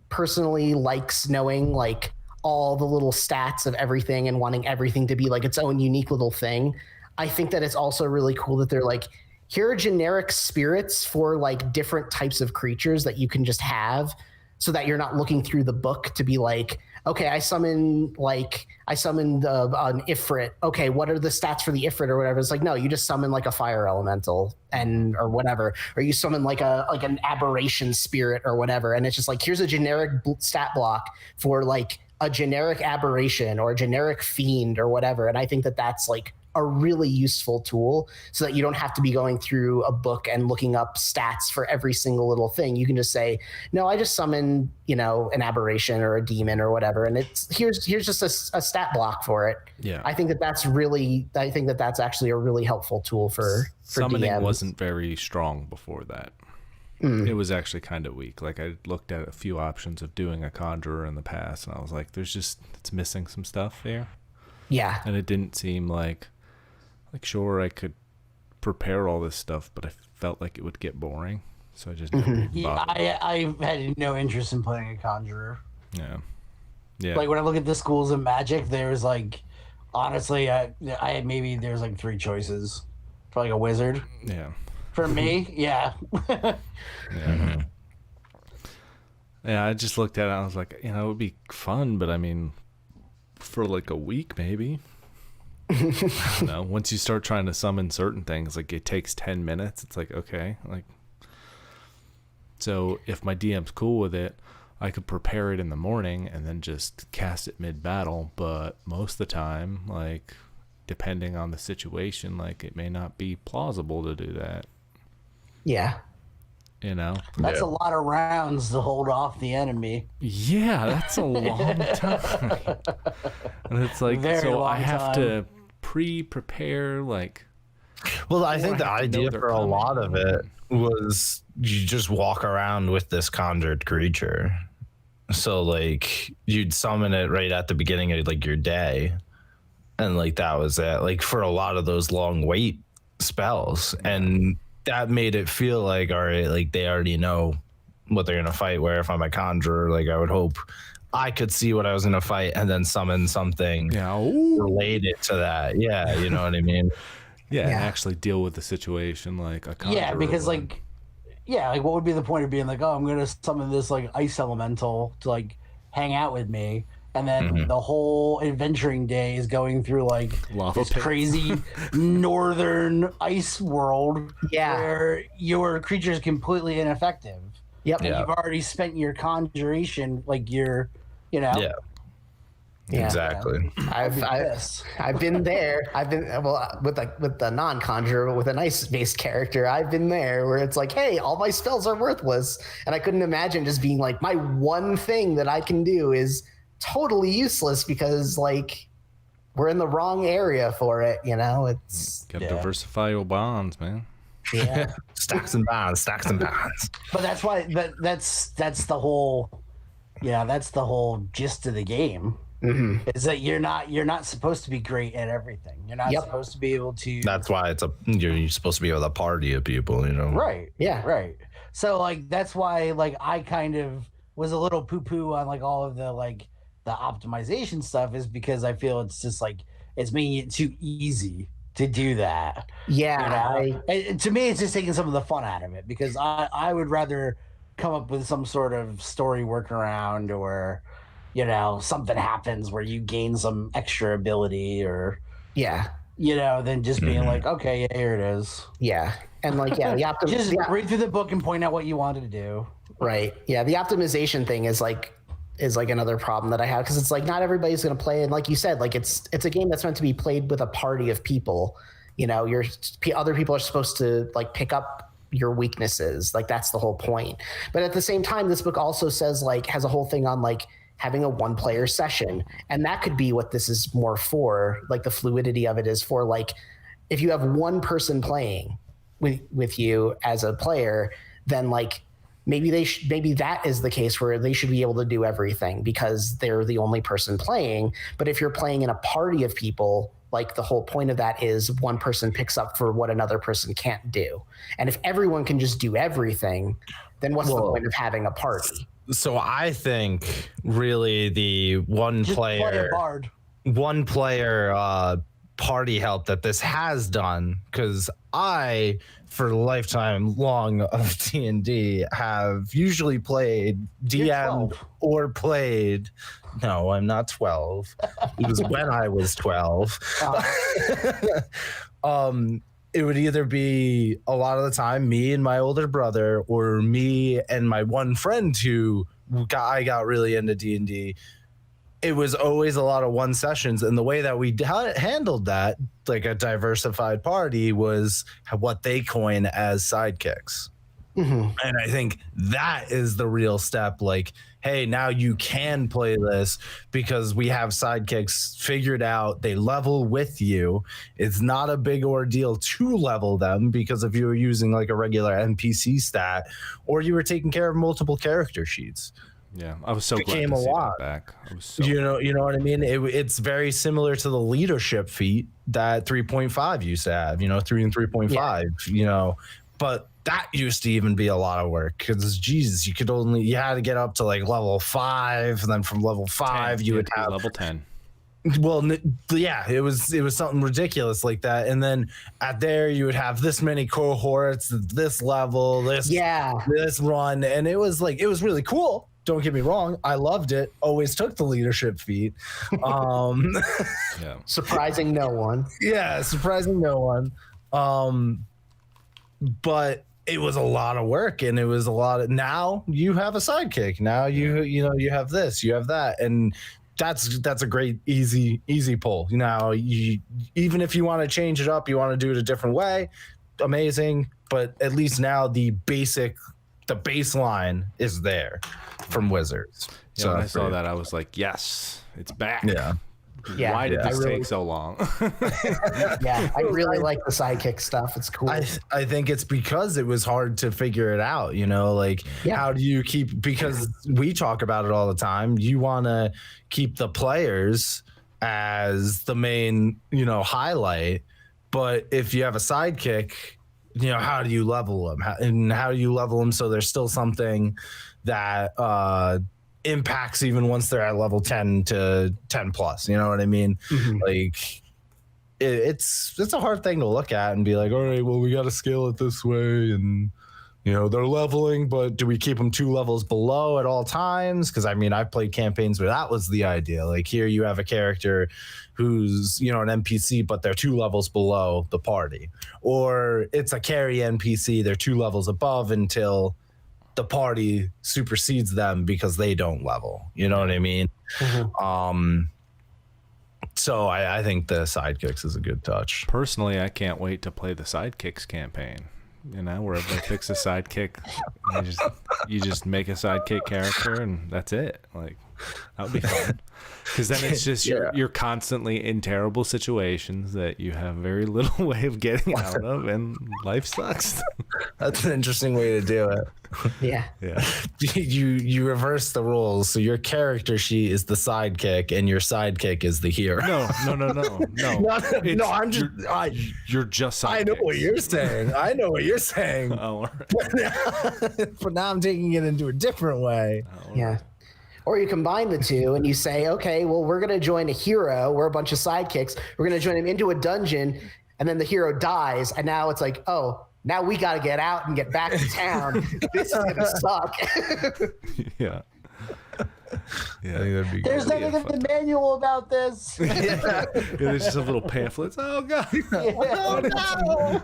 personally likes knowing like all the little stats of everything and wanting everything to be like its own unique little thing, I think that it's also really cool that they're like, here are generic spirits for like different types of creatures that you can just have, so that you're not looking through the book to be like, okay, I summoned an Ifrit. Okay, what are the stats for the Ifrit or whatever? It's like, no, you just summon like a fire elemental or whatever, or you summon like an aberration spirit or whatever, and it's just like, here's a generic stat block for like a generic aberration or a generic fiend or whatever. And I think that that's like a really useful tool, so that you don't have to be going through a book and looking up stats for every single little thing. You can just say, no, I just summoned, an aberration or a demon or whatever, and here's just a stat block for it. Yeah, I think that's actually a really helpful tool for summoning. DMs. Wasn't very strong before that. It was actually kind of weak. Like I looked at a few options of doing a conjurer in the past, and I was like, it's missing some stuff here. Yeah, and it didn't seem like sure, I could prepare all this stuff, but I felt like it would get boring, so I just never bothered. I had no interest in playing a conjurer. Yeah. Like when I look at the schools of magic, there's like, honestly, there's like 3 choices for like a wizard. Yeah. For me, yeah. Yeah. Yeah, I just looked at it and I was like, it would be fun, but I mean, for like a week maybe. I don't know. Once you start trying to summon certain things, like it takes 10 minutes. It's like, okay, like, so if my DM's cool with it, I could prepare it in the morning and then just cast it mid-battle. But most of the time, like, depending on the situation, like it may not be plausible to do that. Yeah. You know, That's a lot of rounds to hold off the enemy. yeah, that's a long time. And it's like, Very so I long have time. to prepare, like, Well, I think the have to know idea they're for a coming. lot of it was you just walk around with this conjured creature. So like you'd summon it right at the beginning of like your day, and like that was it. Like for a lot of those long wait spells, and that made it feel like, all right, like they already know what they're gonna fight. Where if I'm a conjurer, like I would hope I could see what I was gonna fight and then summon something yeah, ooh. related to that. Yeah, you know what I mean. Yeah, and Yeah. actually deal with the situation like a conjurer Yeah, because would. like, yeah, like what would be the point of being like, oh, I'm gonna summon this like ice elemental to like hang out with me, and then the whole adventuring day is going through like Lava this pits. crazy northern ice world Yeah. where your creature is completely ineffective. Yep. And Yeah. you've already spent your conjuration, like your, you know. Yeah, Yeah. exactly. I've been there. I've been with the non-conjurer, but with an ice-based character. I've been there where it's like, hey, all my spells are worthless, and I couldn't imagine just being like, my one thing that I can do is totally useless because like we're in the wrong area for it. You know, it's Gotta diversify your bonds, man. yeah, Stacks and bonds, stacks and bonds. But that's why that's the whole, yeah, that's the whole gist of the game. Is that you're not supposed to be great at everything. You're not Yep. supposed to be able to. That's why you're supposed to be with a party of people, you know. Right. Yeah. Right. So like that's why like I kind of was a little poo-poo on like all of the like the optimization stuff, is because I feel it's just like it's making it too easy to do that. yeah. You know? And to me, it's just taking some of the fun out of it, because I would rather come up with some sort of story workaround, or you know, something happens where you gain some extra ability, or Yeah. you know, than just being like, okay, yeah, here it is. Yeah. And like, yeah, the Just yeah, read through the book and point out what you wanted to do. right. Yeah. The optimization thing is like another problem that I have, because it's like not everybody's going to play. And like you said, like it's a game that's meant to be played with a party of people. You know, other people are supposed to like pick up your weaknesses. Like that's the whole point. But at the same time, this book also says like has a whole thing on like having a one player session. And that could be what this is more for. Like the fluidity of it is for like, if you have one person playing with you as a player, then like maybe that is the case where they should be able to do everything because they're the only person playing. But if you're playing in a party of people, like the whole point of that is one person picks up for what another person can't do. And if everyone can just do everything, then what's the point of having a party? So I think really the one Just play a player party help that this has done, because I, for the lifetime long of D&D, have usually played DM'd 12. or played. No, I'm not 12. It was when I was 12. It would either be a lot of the time me and my older brother, or me and my one friend who I got really into D&D. It was always a lot of one sessions, and the way that we handled that, like a diversified party, was what they coin as sidekicks. And I think that is the real step. Like, hey, now you can play this because we have sidekicks figured out. They level with you. It's not a big ordeal to level them, because if you were using like a regular NPC stat, or you were taking care of multiple character sheets. Yeah, I was so glad Became to a see lot. that back. I was so You know what I mean? It's very similar to the leadership feat that 3.5 used to have, 3 and 3.5, but that used to even be a lot of work, because Jesus, you had to get up to like level 5, and then from level 5 10. you would had to be have level 10. Well, yeah, it was something ridiculous like that, and then at there you would have this many cohorts, this level, this run, and it was really cool. Don't get me wrong, I loved it. Always took the leadership feat. Yeah. Surprising no one. Yeah, surprising no one. But it was a lot of work, and it was a lot of, now you have a sidekick. Now you have this, you have that. And that's a great easy pull. Now, even if you want to change it up, you want to do it a different way, amazing. But at least now the baseline is there from Wizards. Yeah, so when I saw that, I was like, yes, it's back. Yeah. Why did this take so long? Yeah, I really like the sidekick stuff. It's cool. I think it's because it was hard to figure it out, how do you keep, because we talk about it all the time. You want to keep the players as the main, highlight. But if you have a sidekick, how do you level them? How do you level them so there's still something that impacts even once they're at level 10 to 10 plus, you know what I mean? Like it's a hard thing to look at and be like, all right, well, we got to scale it this way, and they're leveling, but do we keep them 2 levels below at all times? Because I've played campaigns where that was the idea. Like here you have a character who's an NPC, but they're 2 levels below the party, or it's a carry NPC, they're 2 levels above until the party supersedes them because they don't level. You know what I mean? So I think the sidekicks is a good touch. Personally, I can't wait to play the sidekicks campaign. Where everybody picks a sidekick, and you just make a sidekick character, and that's it. Like that would be fun. Because then it's just you're constantly in terrible situations that you have very little way of getting out of, and life sucks. That's an interesting way to do it. Yeah. You reverse the roles, so your character sheet is the sidekick, and your sidekick is the hero. No. You're just sidekicks. I know what you're saying. Oh, but now I'm taking it into a different way. Yeah. Or you combine the two and you say, okay, well, we're going to join a hero. We're a bunch of sidekicks. We're going to join him into a dungeon, and then the hero dies. And now it's like, oh, now we got to get out and get back to town. This is going to suck. Yeah. I think that'd be There's nothing in the manual about this. There's just some little pamphlets. Oh god. Oh, no.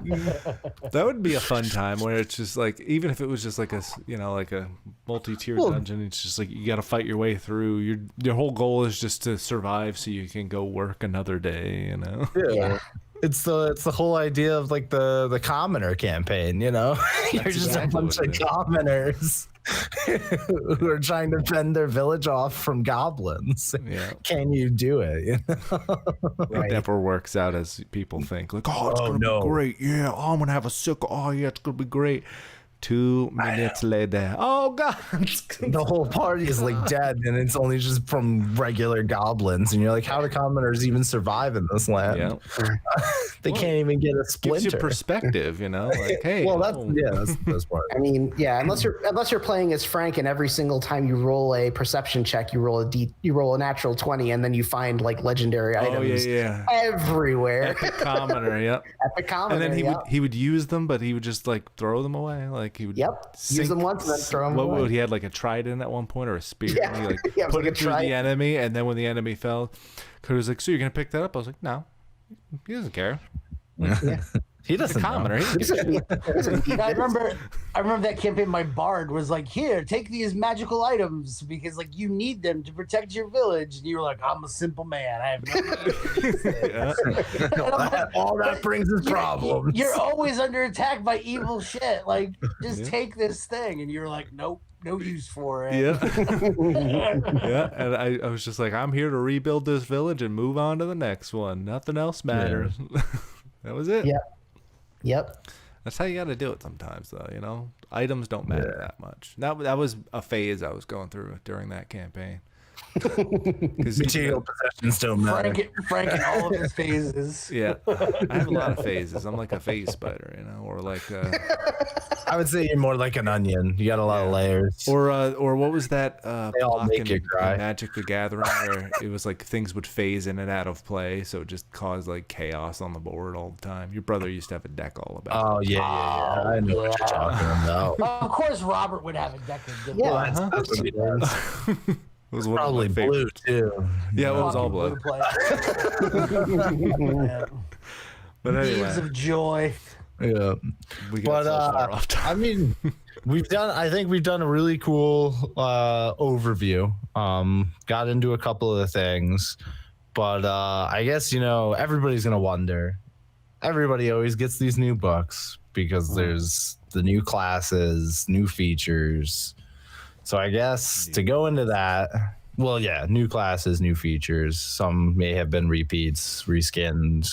That would be a fun time where it's just like, even if it was just like a like a multi-tier dungeon, it's just like you got to fight your way through. Your whole goal is just to survive so you can go work another day. Yeah. It's the whole idea of like the commoner campaign. You're just a bunch of commoners who are trying to fend their village off from goblins. Yeah. Can you do it? It never works out as people think. Like, it's gonna be great. Yeah, I'm gonna have a sickle. Oh yeah, it's gonna be great. 2 minutes later, oh god, the whole party is like dead, and it's only just from regular goblins, and you're like, how do commoners even survive in this land? Yeah. They can't even get a splinter. Gives you perspective, like, hey. Well, that's part. Unless you're playing as Frank, and every single time you roll a perception check, you roll a natural 20, and then you find like legendary items everywhere. Epic commoner, yep. Epic commoner, and then he would use them, but he would just like throw them away. Like he would use them once and then throw them away. He had like a trident at one point, or a spear. Yeah. And he like put it through the enemy, and then when the enemy fell, Kurt was like, so you're gonna pick that up? I was like, no, he doesn't care. Yeah. He doesn't. Commoner. I remember that campaign. My bard was like, "Here, take these magical items because like you need them to protect your village." And you were like, "I'm a simple man. I have no." All that brings is problems. You're always under attack by evil shit. Like, just take this thing. And you were like, "Nope, no use for it." Yeah. And I was just like, "I'm here to rebuild this village and move on to the next one. Nothing else matters." Yeah. That was it. Yep. That's how you got to do it sometimes, though. Items don't matter that much. That was a phase I was going through during that campaign. Because material possessions don't matter. Frank in all of his phases. Yeah, I have a lot of phases. I'm like a phase spider, or like. I would say you're more like an onion. You got a lot of layers. Or what was that? They all make you cry. Magic the Gathering, where it was like things would phase in and out of play, so it just caused like chaos on the board all the time. Your brother used to have a deck all about. Oh yeah. I know what you're talking about. Of course, Robert would have a deck of. Yeah, that's what he does. It was probably blue too. Yeah, it was all blue. But anyway, Leaves of Joy. Yeah, we got so far off topic. I think we've done a really cool overview. Got into a couple of the things, but I guess, everybody's going to wonder. Everybody always gets these new books because there's the new classes, new features. So I guess to go into that, well, yeah, new classes, new features. Some may have been repeats, reskinned,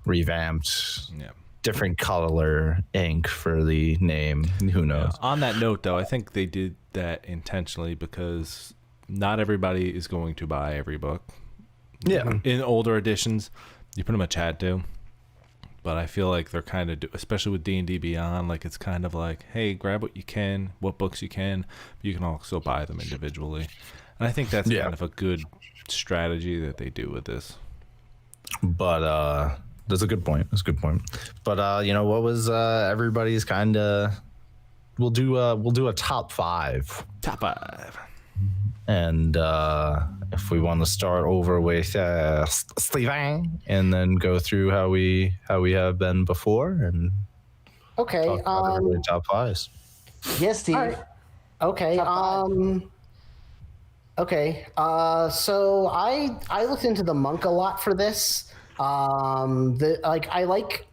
revamped. Yeah. Different color ink for the name. Who knows? Yeah. On that note, though, I think they did that intentionally because not everybody is going to buy every book. Yeah. In older editions, you pretty much had to. But I feel like they're kind of, especially with D&D Beyond, like it's kind of like, hey, grab what you can, what books you can. But you can also buy them individually. And I think that's kind of a good strategy that they do with this. But that's a good point. But what was everybody's kind of? We'll do a top five. Top five. And if we want to start over with Steven, and then go through how we have been before, and okay, talk about everybody top fives. Yes, Steve. Right. Okay. Okay. So I looked into the monk a lot for this. I like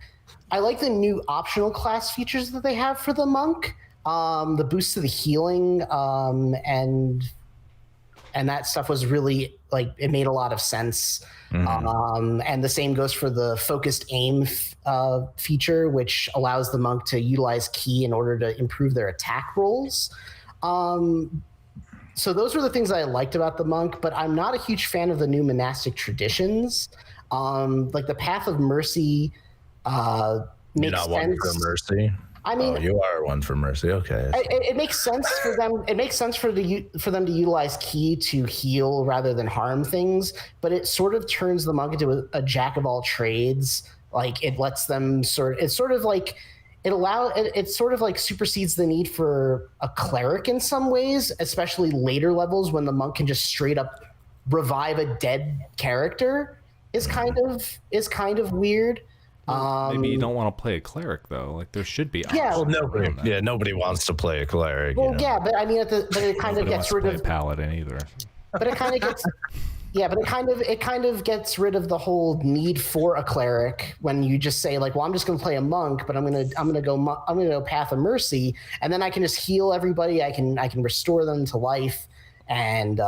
the new optional class features that they have for the monk. The boost to the healing, and that stuff was really it made a lot of sense. Mm-hmm. And the same goes for the focused aim feature, which allows the monk to utilize ki in order to improve their attack rolls. So those were the things I liked about the monk, but I'm not a huge fan of the new monastic traditions. The Path of Mercy makes You're not sense. one for mercy. I mean, you are one for mercy. Okay. It makes sense for them. It makes sense for them to utilize ki to heal rather than harm things, but it sort of turns the monk into a jack of all trades. It lets them it sort of supersedes the need for a cleric in some ways, especially later levels when the monk can just straight up revive a dead character is kind of weird. Maybe you don't want to play a cleric though. There should be. Yeah, well, nobody wants to play a cleric. Well, yeah, but I mean, but it kind of gets rid of paladin either. But it kind of gets, it kind of gets rid of the whole need for a cleric when you just say well, I'm just going to play a monk, but I'm gonna go Path of Mercy, and then I can just heal everybody. I can restore them to life, and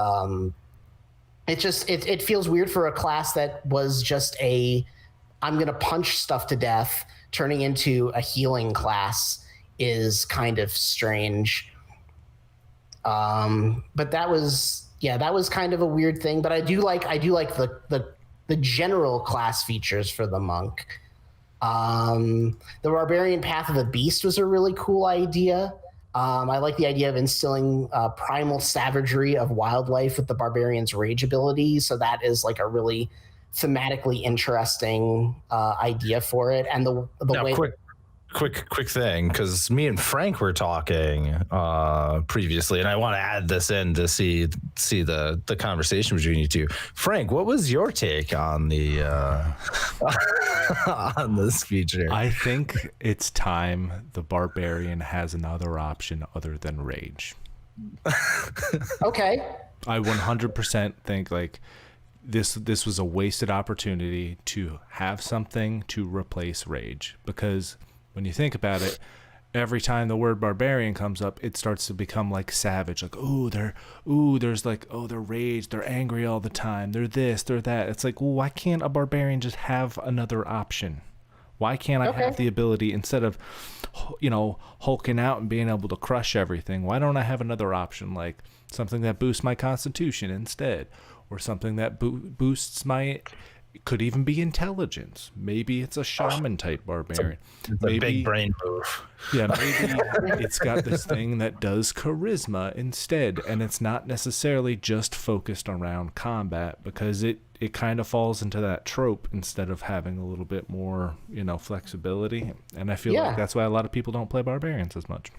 it feels weird for a class that was just I'm going to punch stuff to death, turning into a healing class is kind of strange. But that was kind of a weird thing. But I do like the general class features for the monk. The Barbarian Path of the Beast was a really cool idea. I like the idea of instilling primal savagery of wildlife with the Barbarian's Rage ability. So that is a really thematically interesting idea for it, and the now, way. Quick thing, because me and Frank were talking previously, and I want to add this in to see the conversation between you two. Frank, what was your take on the on this feature? I think it's time the Barbarian has another option other than rage. Okay. I 100% think this was a wasted opportunity to have something to replace rage, because when you think about it, every time the word barbarian comes up, it starts to become savage, they're rage, they're angry all the time, they're this, they're that. It's why can't a barbarian just have another option? Why can't I have the ability, instead of hulking out and being able to crush everything, why don't I have another option, something that boosts my constitution instead? Or something that boosts could even be intelligence. Maybe it's a shaman type barbarian. It's a big brain move. Yeah, maybe it's got this thing that does charisma instead, and it's not necessarily just focused around combat, because it kind of falls into that trope instead of having a little bit more, flexibility. And I feel like that's why a lot of people don't play barbarians as much.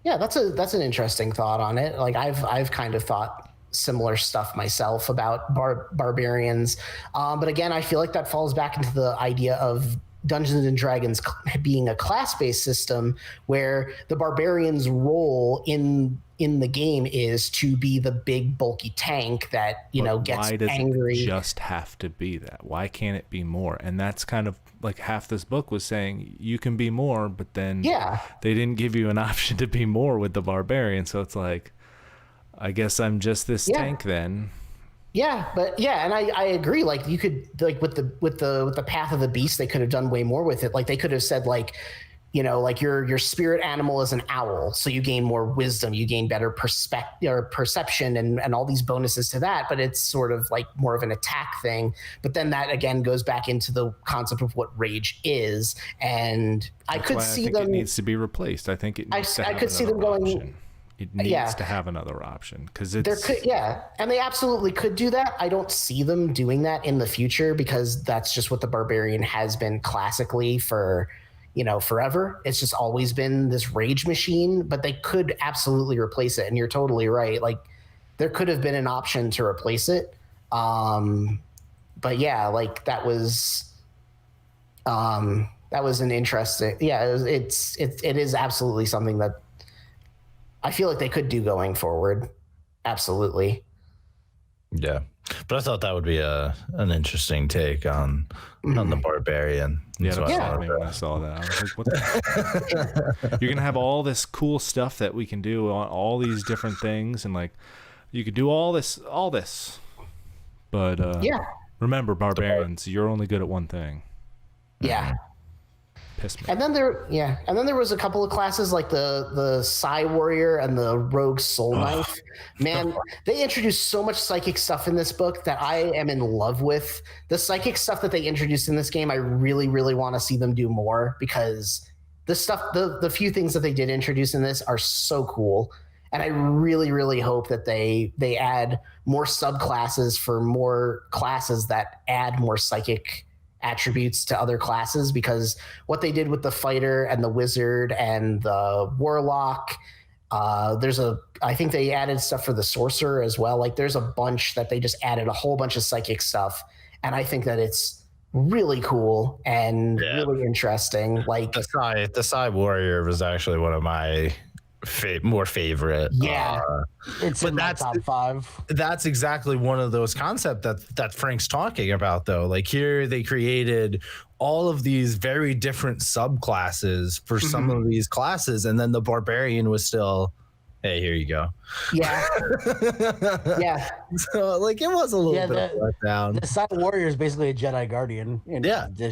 Yeah, that's an interesting thought on it. I've kind of thought similar stuff myself about barbarians, but again, I feel like that falls back into the idea of Dungeons and Dragons being a class-based system where the barbarian's role in the game is to be the big bulky tank that gets why does angry. It just have to be that? Why can't it be more? And that's kind of like half this book was saying you can be more, but then they didn't give you an option to be more with the barbarian. So it's like, I guess I'm just this tank then. Yeah, but and I agree. Like you could like with the Path of the Beast, they could have done way more with it. Like they could have said like, like your spirit animal is an owl, so you gain more wisdom, you gain better perception, and all these bonuses to that. But it's sort of like more of an attack thing. But then that again goes back into the concept of what rage is, and I could see them. It needs to be replaced. I think it needs to have another option. It needs to have another option because it's and they absolutely could do that. I don't see them doing that in the future because that's just what the barbarian has been classically for forever. It's just always been this rage machine, but they could absolutely replace it. And you're totally right. Like there could have been an option to replace it. But yeah, like that was an interesting, it is absolutely something that I feel like they could do going forward. Absolutely. Yeah. But I thought that would be an interesting take on the barbarian. Yeah, that's me when I saw that. I was like, what the You're going to have all this cool stuff that we can do on all these different things. And like, you could do all this. But remember, barbarians, you're only good at one thing. Yeah. Piss me. And then there was a couple of classes like the Psi Warrior and the Rogue Soul Knife. Man, they introduced so much psychic stuff in this book that I am in love with. The psychic stuff that they introduced in this game, I really, really want to see them do more because the few things that they did introduce in this are so cool. And I really, really hope that they add more subclasses for more classes that add more psychic attributes to other classes, because what they did with the fighter and the wizard and the warlock, I think they added stuff for the sorcerer as well. Like there's a bunch that they just added a whole bunch of psychic stuff. And I think that it's really cool and really interesting. Like the Psi Warrior was actually one of my more favorite. Yeah, it's in my top 5. That's exactly one of those concepts that Frank's talking about, though. Like here, they created all of these very different subclasses for some of these classes, and then the barbarian was still, hey, here you go. Yeah. Yeah. So like it was a little bit of a letdown. The Psi Warrior is basically a Jedi Guardian.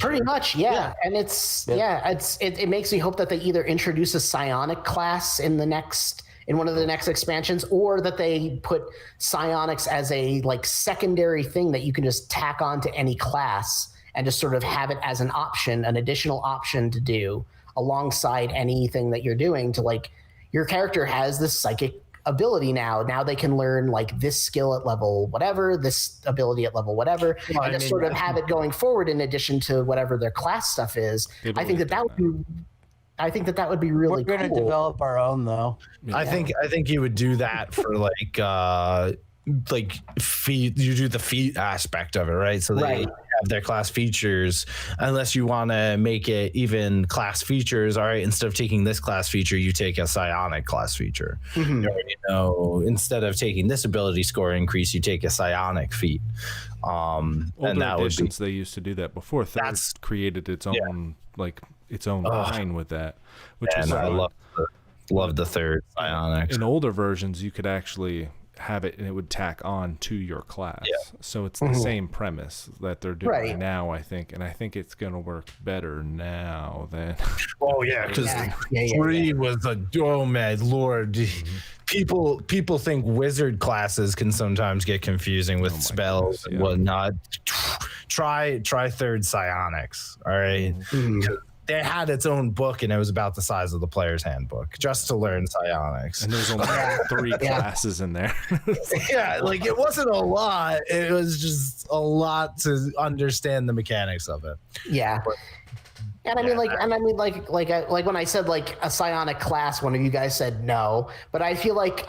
Pretty much. Yeah. And it makes me hope that they either introduce a psionic class in one of the next expansions, or that they put psionics as a like secondary thing that you can just tack on to any class and just sort of have it as an option, an additional option to do alongside anything that you're doing to like, your character has this psychic ability now. Now they can learn like this skill at level whatever, this ability at level whatever, and just sort of have it going forward in addition to whatever their class stuff is. I think that would be really cool. We're going to develop our own though. Yeah. I think you would do that for like feat. You do the feat aspect of it, right? So they have their class features, unless you want to make it even class features. All right, instead of taking this class feature, you take a psionic class feature. You already know, instead of taking this ability score increase, you take a psionic feat. And that editions, they used to do that before. That's created its own line with that, which is I love the third psionics. In older versions, you could actually have it and it would tack on to your class. So it's the same premise that they're doing now, I think, and I think it's going to work better now than because 3 was oh man lord. People think wizard classes can sometimes get confusing with spells and whatnot. Try third psionics, all right? They had its own book, and it was about the size of the player's handbook just to learn psionics. And there's only 3 classes in there. Like it wasn't a lot. It was just a lot to understand the mechanics of it. Yeah. And I mean, like when I said like a psionic class, one of you guys said no, but I feel like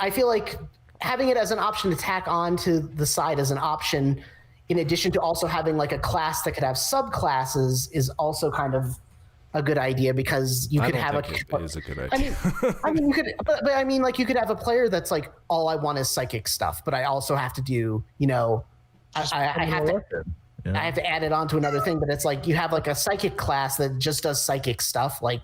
having it as an option to tack on to the side as an option in addition to also having like a class that could have subclasses is also kind of a good idea, because you could have it is a good idea. you could, but I mean, like, you could have a player that's like, all I want is psychic stuff, but I also have to do, I have to. Yeah. I have to add it on to another thing, but it's like you have like a psychic class that just does psychic stuff. Like,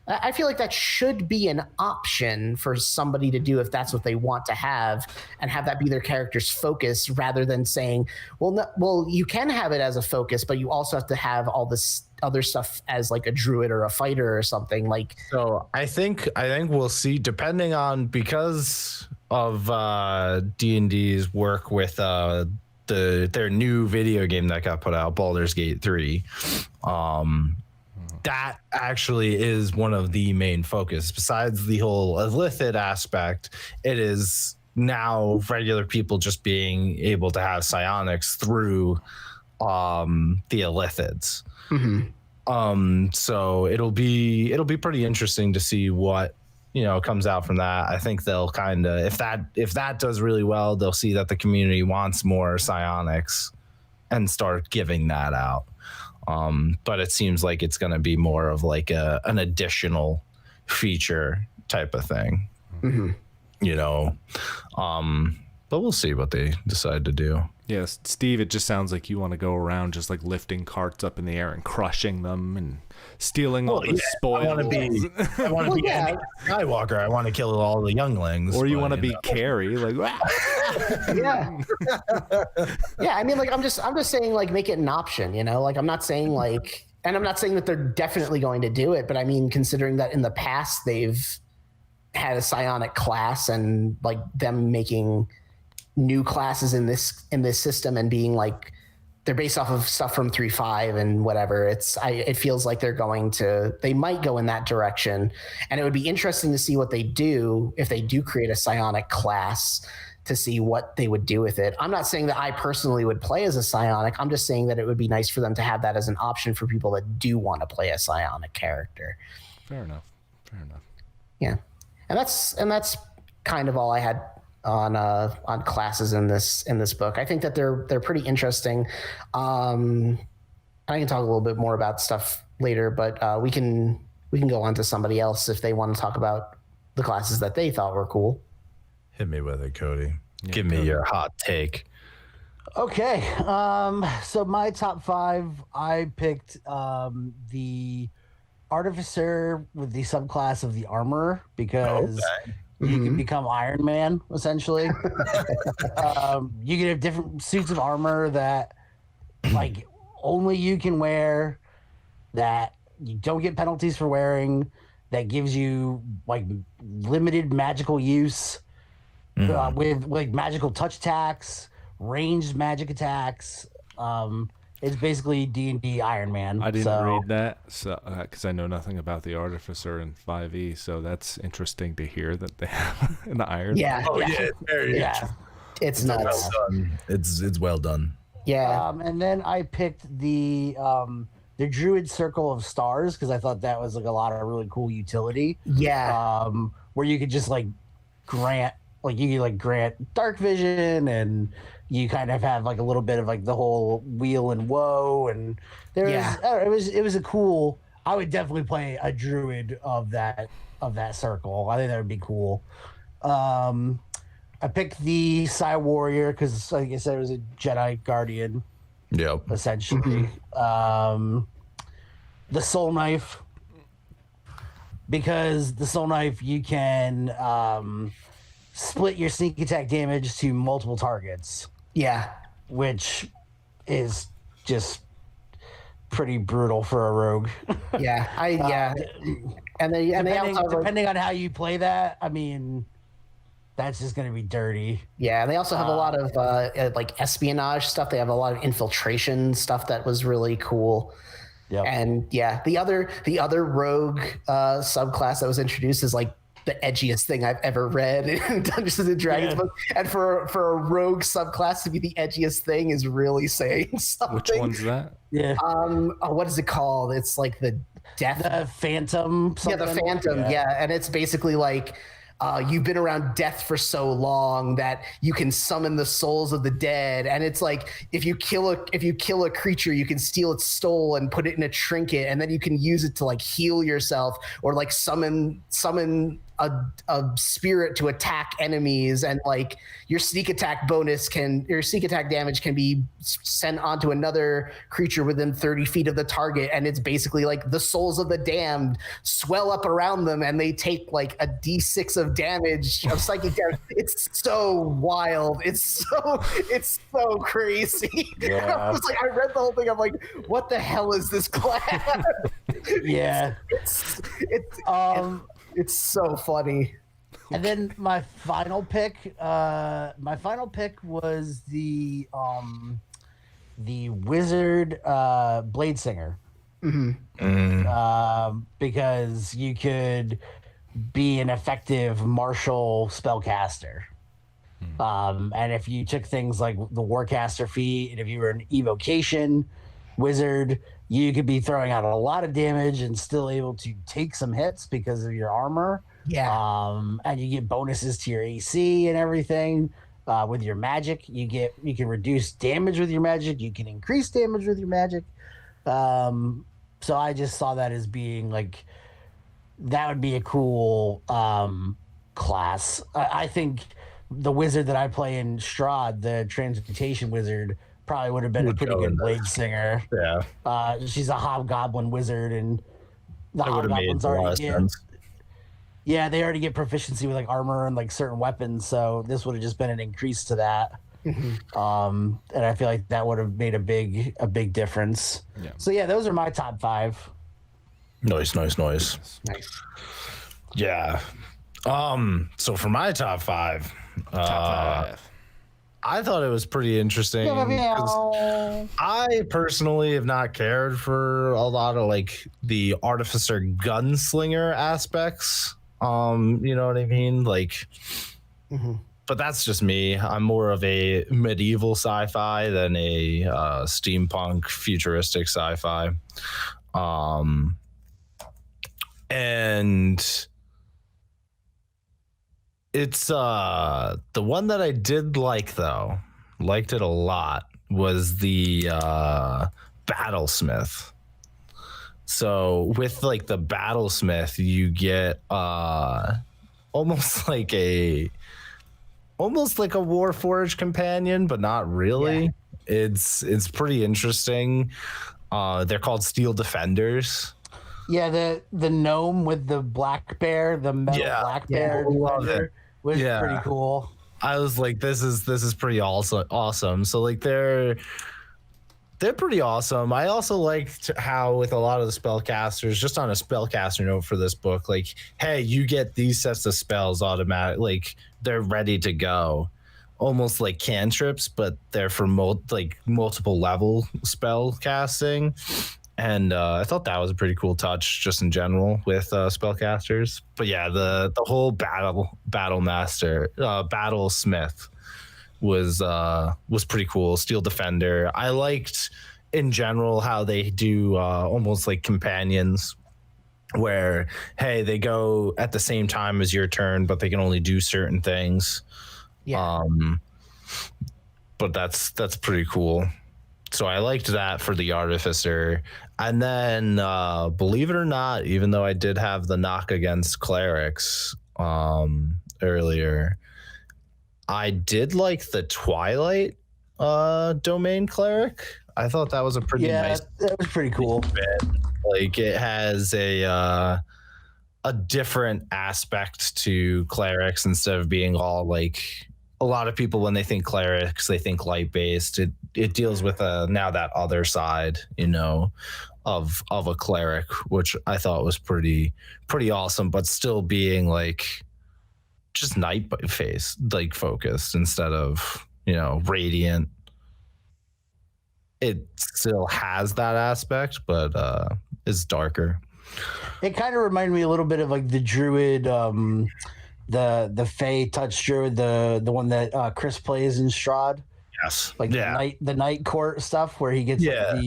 I feel like that should be an option for somebody to do if that's what they want to have, and have that be their character's focus, rather than saying, well, you can have it as a focus, but you also have to have all this other stuff as like a druid or a fighter or something. Like, so I think we'll see, depending on, because of D&D's work with their new video game that got put out, Baldur's Gate 3. That actually is one of the main focus. Besides the whole illithid aspect, it is now regular people just being able to have psionics through the illithids. Mm-hmm. So it'll be pretty interesting to see what comes out from that. I think they'll kind of, if that does really well, they'll see that the community wants more psionics and start giving that out. But it seems like it's going to be more of like an additional feature type of thing. Mm-hmm. But we'll see what they decide to do. Yes, Steve, it just sounds like you want to go around just like lifting carts up in the air and crushing them and stealing all the spoils. I want to be Skywalker. I want to kill all the younglings. Or you want to be Carrie, like yeah. Yeah, I mean, like, I'm just saying, like, make it an option, like, I'm not saying like, and I'm not saying that they're definitely going to do it, but I mean, considering that in the past they've had a psionic class, and like them making new classes in this system and being like, they're based off of stuff from 3.5 and whatever. It feels like they might go in that direction, and it would be interesting to see what they do if they do create a psionic class, to see what they would do with it. I'm not saying that I personally would play as a psionic. I'm just saying that it would be nice for them to have that as an option for people that do want to play a psionic character. Fair enough. Yeah. And that's kind of all I had on classes in this book. I think that they're pretty interesting. I can talk a little bit more about stuff later, but we can go on to somebody else if they want to talk about the classes that they thought were cool. Hit me with it, Cody. Give me your hot take. Okay. So my top 5, I picked the Artificer with the subclass of the Armorer, because you can become Iron Man, essentially. You can have different suits of armor that like only you can wear, that you don't get penalties for wearing, that gives you like limited magical use, with like magical touch attacks, ranged magic attacks. It's basically D&D Iron Man. I didn't read that, so because I know nothing about the Artificer in 5e, so that's interesting to hear that they have an Iron. Yeah. Oh, yeah. It's nuts. Well done. It's well done. Yeah. And then I picked the Druid Circle of Stars, because I thought that was like a lot of really cool utility. Yeah. Where you could just like grant dark vision, and you kind of have like a little bit of like the whole wheel and woe, and it was a cool. I would definitely play a druid of that circle. I think that would be cool. I picked the Psi Warrior because, like I said, it was a Jedi Guardian. Yep. Essentially. The Soul Knife, because the Soul Knife, you can split your sneak attack damage to multiple targets. Yeah. Which is just pretty brutal for a rogue. Yeah. And depending on how you play that, I mean, that's just going to be dirty. Yeah, they also have a lot of like espionage stuff. They have a lot of infiltration stuff that was really cool. Yep. And yeah, the other rogue subclass that was introduced is like the edgiest thing I've ever read in Dungeons and Dragons book. And for a rogue subclass to be the edgiest thing is really saying something. Which one's that? Yeah. What is it called? It's like the Phantom. Yeah, the Phantom. Yeah, and it's basically like you've been around death for so long that you can summon the souls of the dead. And it's like, if you kill a creature, you can steal its soul and put it in a trinket, and then you can use it to like heal yourself or like summon a spirit to attack enemies, and like your sneak attack damage can be sent onto another creature within 30 feet of the target, and it's basically like the souls of the damned swell up around them and they take like a d6 of damage, of psychic damage. It's so wild. It's so crazy. Yeah. I read the whole thing. I'm like, what the hell is this class? Yeah. It's so funny. And then my final pick was the wizard blade singer. Because you could be an effective martial spellcaster. And if you took things like the warcaster feat, and if you were an evocation wizard, you could be throwing out a lot of damage and still able to take some hits because of your armor. Yeah. And you get bonuses to your AC and everything. With your magic, you can reduce damage with your magic. You can increase damage with your magic. So I just saw that as being like, that would be a cool class. I think the wizard that I play in Strahd, the transmutation wizard, probably would have been a pretty good blade singer. Yeah. She's a hobgoblin wizard, and the That would have made hobgoblins a lot of already get. sense. Yeah, they already get proficiency with like armor and like certain weapons, so this would have just been an increase to that. And I feel like that would have made a big difference. Yeah. So yeah, those are my top 5. Nice. Nice. Yeah. So for my top 5, I thought it was pretty interesting. 'Cause I personally have not cared for a lot of like the artificer gunslinger aspects. You know what I mean? Like, but that's just me. I'm more of a medieval sci-fi than a steampunk futuristic sci-fi. And it's the one that I did like, though, liked it a lot, was the battlesmith. So with like the battlesmith, you get almost like a Warforged companion, but not really. Yeah. It's pretty interesting. They're called Steel Defenders. Yeah, the gnome with the black bear, the metal black bear defender was pretty cool. I was like, this is pretty awesome. So like they're pretty awesome. I also liked how with a lot of the spellcasters, just on a spellcaster note for this book, like, hey, you get these sets of spells automatic, like they're ready to go, almost like cantrips, but they're for multiple level spell casting. And I thought that was a pretty cool touch just in general with spellcasters. But yeah, the whole battlesmith was pretty cool. Steel Defender. I liked in general how they do almost like companions, where hey, they go at the same time as your turn, but they can only do certain things. Yeah. But that's pretty cool. So I liked that for the artificer. And then believe it or not, even though I did have the knock against clerics earlier, I did like the Twilight domain cleric. I thought that was a pretty nice. That was pretty cool. Bit. Like it has a different aspect to clerics instead of being all like a lot of people when they think clerics, they think light based. It deals with now that other side, you know, of a cleric, which I thought was pretty awesome, but still being like just night face like focused instead of, you know, radiant. It still has that aspect, but is darker. It kind of reminded me a little bit of like the druid, the Fey touch druid, the one that Chris plays in Strahd. Yes. Like the night court stuff where he gets like,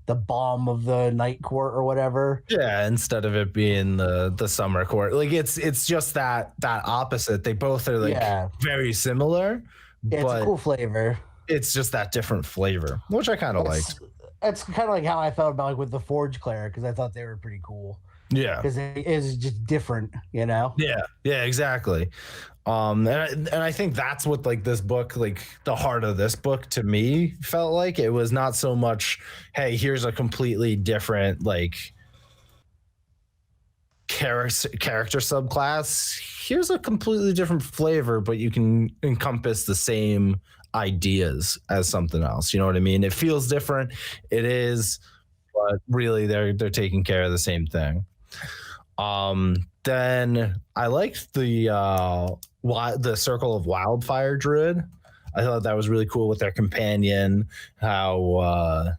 the balm of the night court or whatever. Yeah, instead of it being the summer court. Like it's just that opposite. They both are like very similar. Yeah, it's a cool flavor. It's just that different flavor, which I kind of liked. It's kind of like how I felt about with the Forge Cleric, because I thought they were pretty cool. Yeah, because it is just different, you know. Yeah, exactly. And I think that's what like this book, like the heart of this book to me felt like. It was not so much, hey, here's a completely different like character subclass. Here's a completely different flavor, but you can encompass the same ideas as something else. You know what I mean? It feels different. It is, but really they're taking care of the same thing. Then I liked the Circle of Wildfire Druid. I thought that was really cool with their companion, how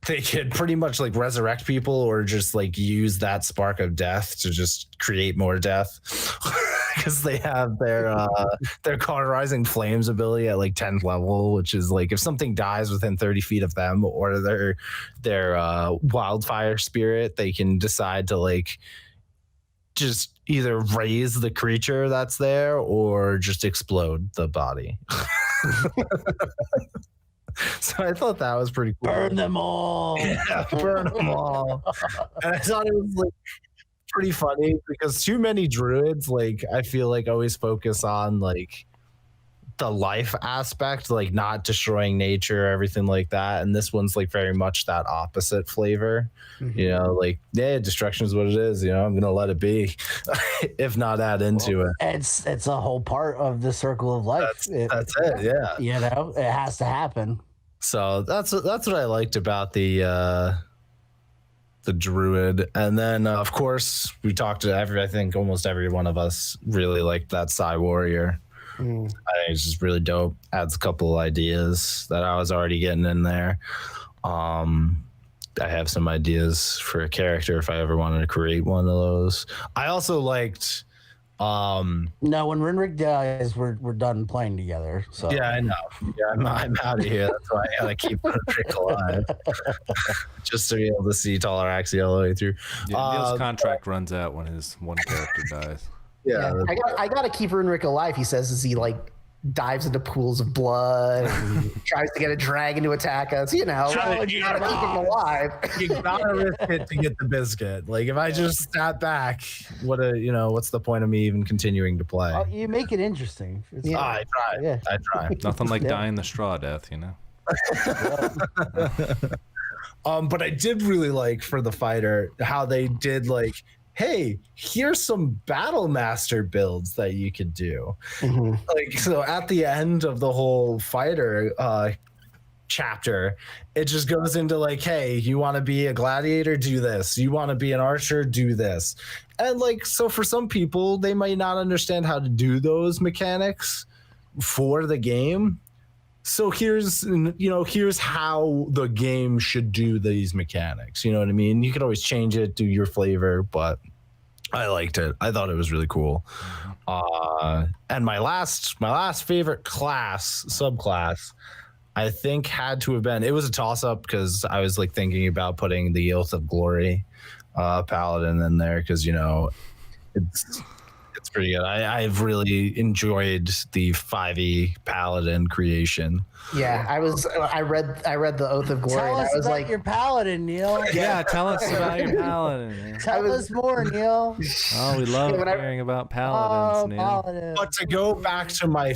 they could pretty much like resurrect people or just like use that spark of death to just create more death. Because they have their cauterizing flames ability at like 10th level, which is like if something dies within 30 feet of them or their wildfire spirit, they can decide to like just either raise the creature that's there or just explode the body. So I thought that was pretty cool. Burn them all. Yeah, burn them all. And I thought it was like pretty funny because too many druids, like I feel like always focus on like the life aspect, like not destroying nature, everything like that. And this one's like very much that opposite flavor. Mm-hmm. You know, like destruction is what it is. You know, I'm gonna let it be, if not add into it. It's a whole part of the circle of life. That's it. Yeah. You know, it has to happen. So that's what I liked about the druid. And then of course we talked to I think almost every one of us really liked that Psy Warrior. I think it's just really dope. Adds a couple of ideas that I was already getting in there. I have some ideas for a character if I ever wanted to create one of those. I also liked no, when Rinrick dies, we're done playing together. So yeah, I know. Yeah, I'm out of here. That's why I gotta keep Rinrick alive, just to be able to see Toleraxi all the way through. Yeah, Neil's contract runs out when his one character dies. Yeah, I gotta keep Rinrick alive. He says as he like dives into pools of blood and tries to get a dragon to attack us. You know, you gotta keep him alive. You gotta risk it to get the biscuit. Like if I just sat back, what's the point of me even continuing to play? You make it interesting. I try. Yeah. I try. Nothing like dying the straw death, you know. But I did really like for the fighter how they did like, hey, here's some battle master builds that you could do. Mm-hmm. Like, so at the end of the whole fighter chapter, it just goes into like, hey, you want to be a gladiator, do this. You want to be an archer, do this. And like, so for some people, they might not understand how to do those mechanics for the game. So here's how the game should do these mechanics. You know what I mean? You could always change it, do your flavor, but I liked it. I thought it was really cool. And my last favorite subclass, I think had to have been, it was a toss up because I was like thinking about putting the Oath of Glory paladin in there because, it's pretty good. I've really enjoyed the 5e paladin creation. Yeah, I read the Oath of Glory. Tell us I was about like, your paladin, Neil. Yeah, tell us about your paladin. Tell us more, Neil. Oh, we love hearing about paladins, Neil. Paladin. But to go back to my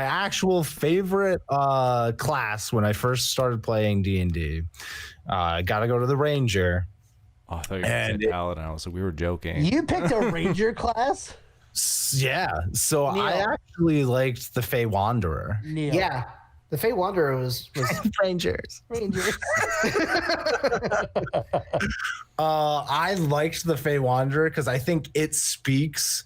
actual favorite class when I first started playing D&D, I got to go to the Ranger. Oh, I thought you were going to say paladin. I was like, we were joking. You picked a ranger class? Yeah. So Neil. I actually liked the Fey Wanderer. Neil. Yeah. The Fey Wanderer was Rangers. I liked the Fey Wanderer because I think it speaks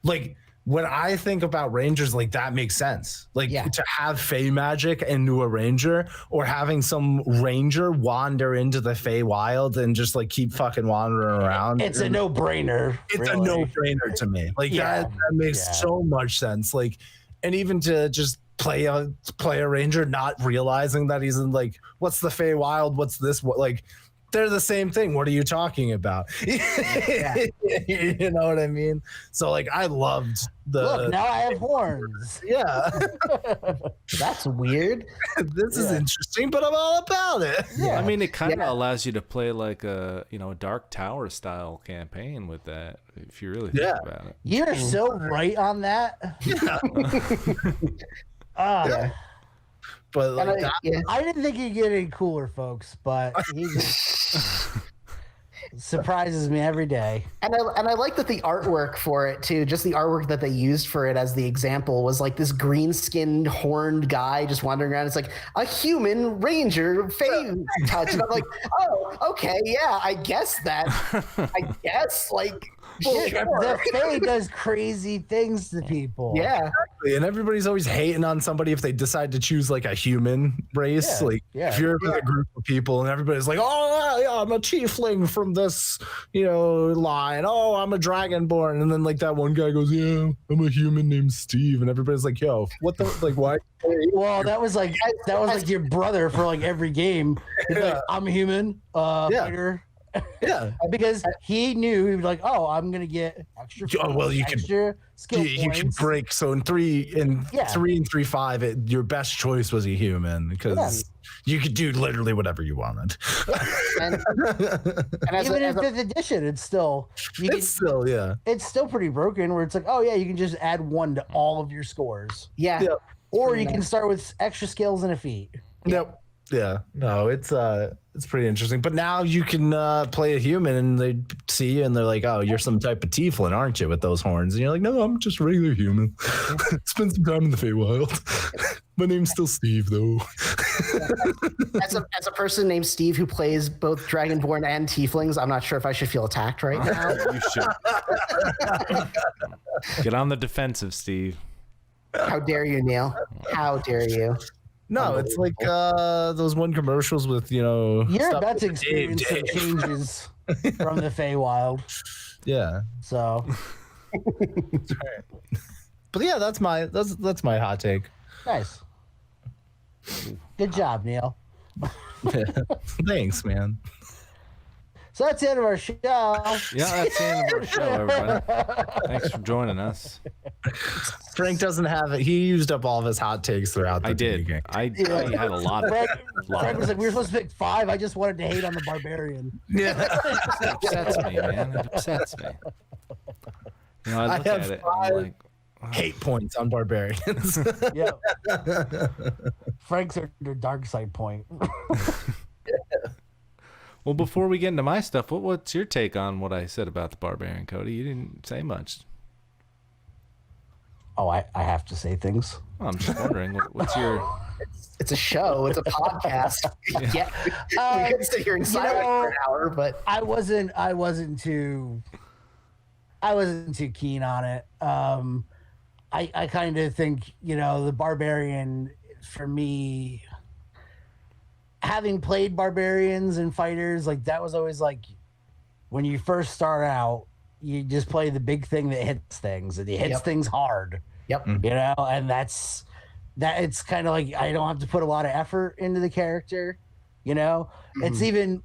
like when I think about Rangers, like that makes sense. Like to have Fey magic into a Ranger or having some Ranger wander into the Fey Wild and just like keep fucking wandering around. It's a no-brainer. It's a no-brainer to me. Like that makes so much sense. Like, and even to just play a ranger, not realizing that he's in like, what's the Feywild? What's this? What like? They're the same thing. What are you talking about? Yeah. You know what I mean? So like, I loved the. Look, now I have horns. Yeah, That's weird. this is interesting, but I'm all about it. Yeah. I mean, it kind of allows you to play like a Dark Tower style campaign with that, if you really think about it. You're so right on that. Yeah. But like, I didn't think he'd get any cooler, folks, but he just surprises me every day. And I like that the artwork for it too, just the artwork that they used for it as the example was like this green-skinned horned guy just wandering around. It's like a human ranger Fey touch. And I'm like, oh, okay, yeah, I guess like sure. The Fae does crazy things to people. Yeah. and everybody's always hating on somebody if they decide to choose like a human race. If you're in a group of people and everybody's like, oh yeah, I'm a tiefling from this, line. Oh, I'm a dragonborn. And then like that one guy goes, yeah, I'm a human named Steve. And everybody's like, yo, what the, like, why? Well, that was like your brother for like every game. He's like, I'm a human, fighter. Yeah, because he knew he was like, oh, I'm gonna get extra. Extra skill points. You can break. So in 3 and 3.5, your best choice was a human because you could do literally whatever you wanted. And even in 5th edition, it's still pretty broken. Where it's like, oh yeah, you can just add 1 to all of your scores. Yeah. Or you can start with extra skills and a feat. Yep. Yeah, no, it's pretty interesting. But now you can play a human, and they see you, and they're like, "Oh, you're some type of tiefling, aren't you?" With those horns, and you're like, "No, I'm just a regular human. Spend some time in the Feywild. My name's still Steve, though." As a person named Steve who plays both Dragonborn and Tieflings, I'm not sure if I should feel attacked right now. You should get on the defensive, Steve. How dare you, Neil? How dare you? No, it's like those one commercials with, You're about to experience some changes from the Feywild. Yeah. So. But yeah, that's my hot take. Nice. Good job, Neil. Thanks, man. So that's the end of our show. Yeah, that's the end of our show, everybody. Thanks for joining us. Frank doesn't have it. He used up all of his hot takes throughout the game. I had a lot of Frank was like, we were supposed to pick 5. I just wanted to hate on the barbarian. Yeah. It upsets me, man. It upsets me. I look at it and I'm like, hate points on barbarians. Yeah. Frank's under dark side point. Well, before we get into my stuff, what's your take on what I said about the barbarian, Cody? You didn't say much. Oh, I have to say things. Well, I'm just wondering, what's your... It's a show. It's a podcast. Yeah. We could sit here in silence for an hour, but I wasn't too keen on it. I kind of think, the barbarian, for me, having played barbarians and fighters, like that was always like when you first start out, you just play the big thing that hits things, and it hits things hard. Yep. And that's it's kind of like I don't have to put a lot of effort into the character. It's even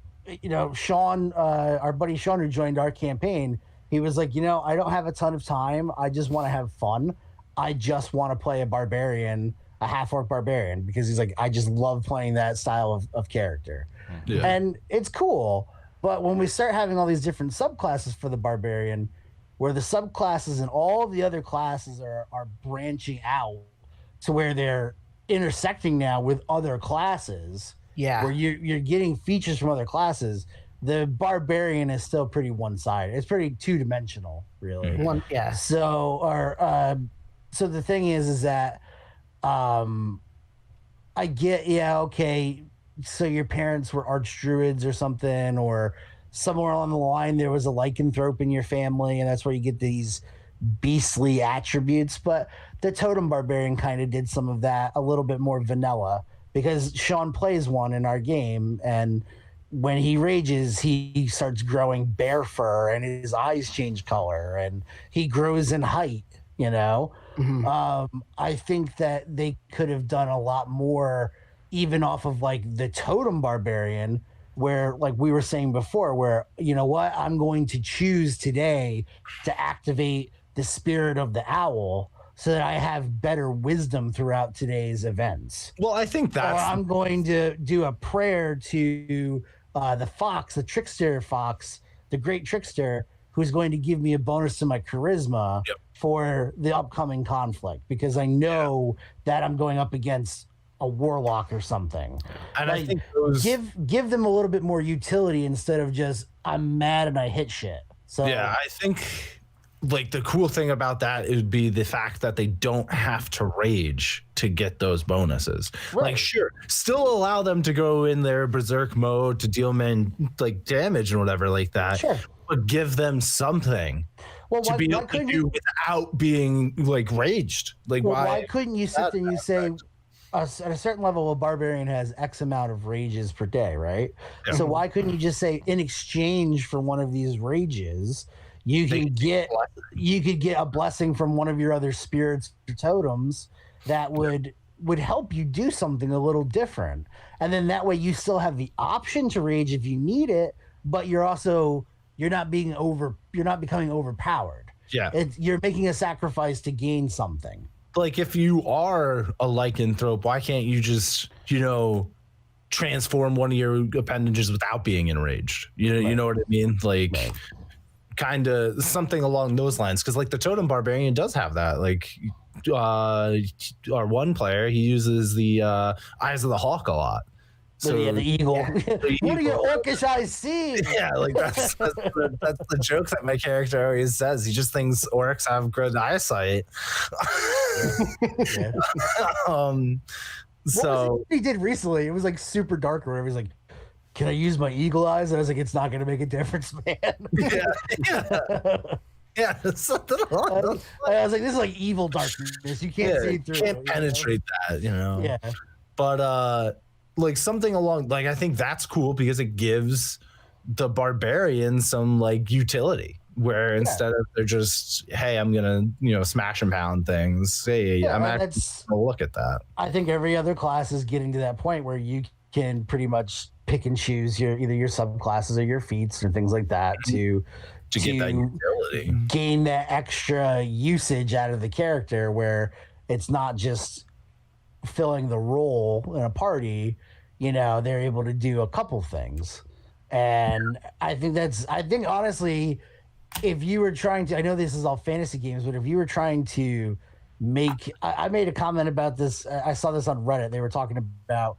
Sean, our buddy Sean, who joined our campaign, he was like, I don't have a ton of time. I just want to have fun. I just want to play a barbarian, a half-orc barbarian, because he's like, I just love playing that style of character. Yeah. And it's cool. But when we start having all these different subclasses for the barbarian, where the subclasses and all the other classes are branching out to where they're intersecting now with other classes, where you're getting features from other classes, the barbarian is still pretty one-sided. It's pretty two-dimensional, really. So the thing is that I get, okay, so your parents were archdruids or something, or somewhere along the line there was a lycanthrope in your family, and that's where you get these beastly attributes. But the totem barbarian kind of did some of that a little bit more vanilla, because Sean plays one in our game, and when he rages, he starts growing bear fur, and his eyes change color, and he grows in height, I think that they could have done a lot more, even off of like the totem barbarian, where like we were saying before, where you know what, I'm going to choose today to activate the spirit of the owl so that I have better wisdom throughout today's events. Well, I think that's. Or I'm going to do a prayer to the fox, the trickster fox, the great trickster, who's going to give me a bonus to my charisma for the upcoming conflict, because I know that I'm going up against a warlock or something. And like, I think give them a little bit more utility instead of just I'm mad and I hit shit. So yeah, I think like the cool thing about that would be the fact that they don't have to rage to get those bonuses. Right. Like, sure, still allow them to go in their berserk mode to deal like damage and whatever like that. Sure. But give them something to be able to do without being like raged. Like, why couldn't you sit there and you say, at a certain level, a barbarian has X amount of rages per day, right? Yeah. So why couldn't you just say, in exchange for one of these rages, you could get a blessing from one of your other spirits or totems that would help you do something a little different, and then that way you still have the option to rage if you need it, but you're not becoming overpowered. Yeah, you're making a sacrifice to gain something. Like if you are a lycanthrope, why can't you just, transform one of your appendages without being enraged? You know what I mean? Like kind of something along those lines. Because like the totem barbarian does have that. Like our one player, he uses the eyes of the hawk a lot. So the eagle. What do your orcish eyes see? Yeah, like that's the joke that my character always says. He just thinks orcs have good eyesight. So what he did recently, it was like super dark, where he was like, "Can I use my eagle eyes?" And I was like, "It's not going to make a difference, man." Yeah, something along. I was like, "This is like evil darkness. You can't see through. Can't penetrate that, Yeah, but like something along, like I think that's cool because it gives the barbarian some like utility, where instead of they're just, hey, I'm gonna smash and pound things. Hey, I'm actually gonna look at that. I think every other class is getting to that point where you can pretty much pick and choose either your subclasses or your feats or things like that to get that utility, gain that extra usage out of the character, where it's not just filling the role in a party. They're able to do a couple things, and I think honestly, if you were trying to, I know this is all fantasy games, but if you were trying to make, I made a comment about this. I saw this on Reddit. They were talking about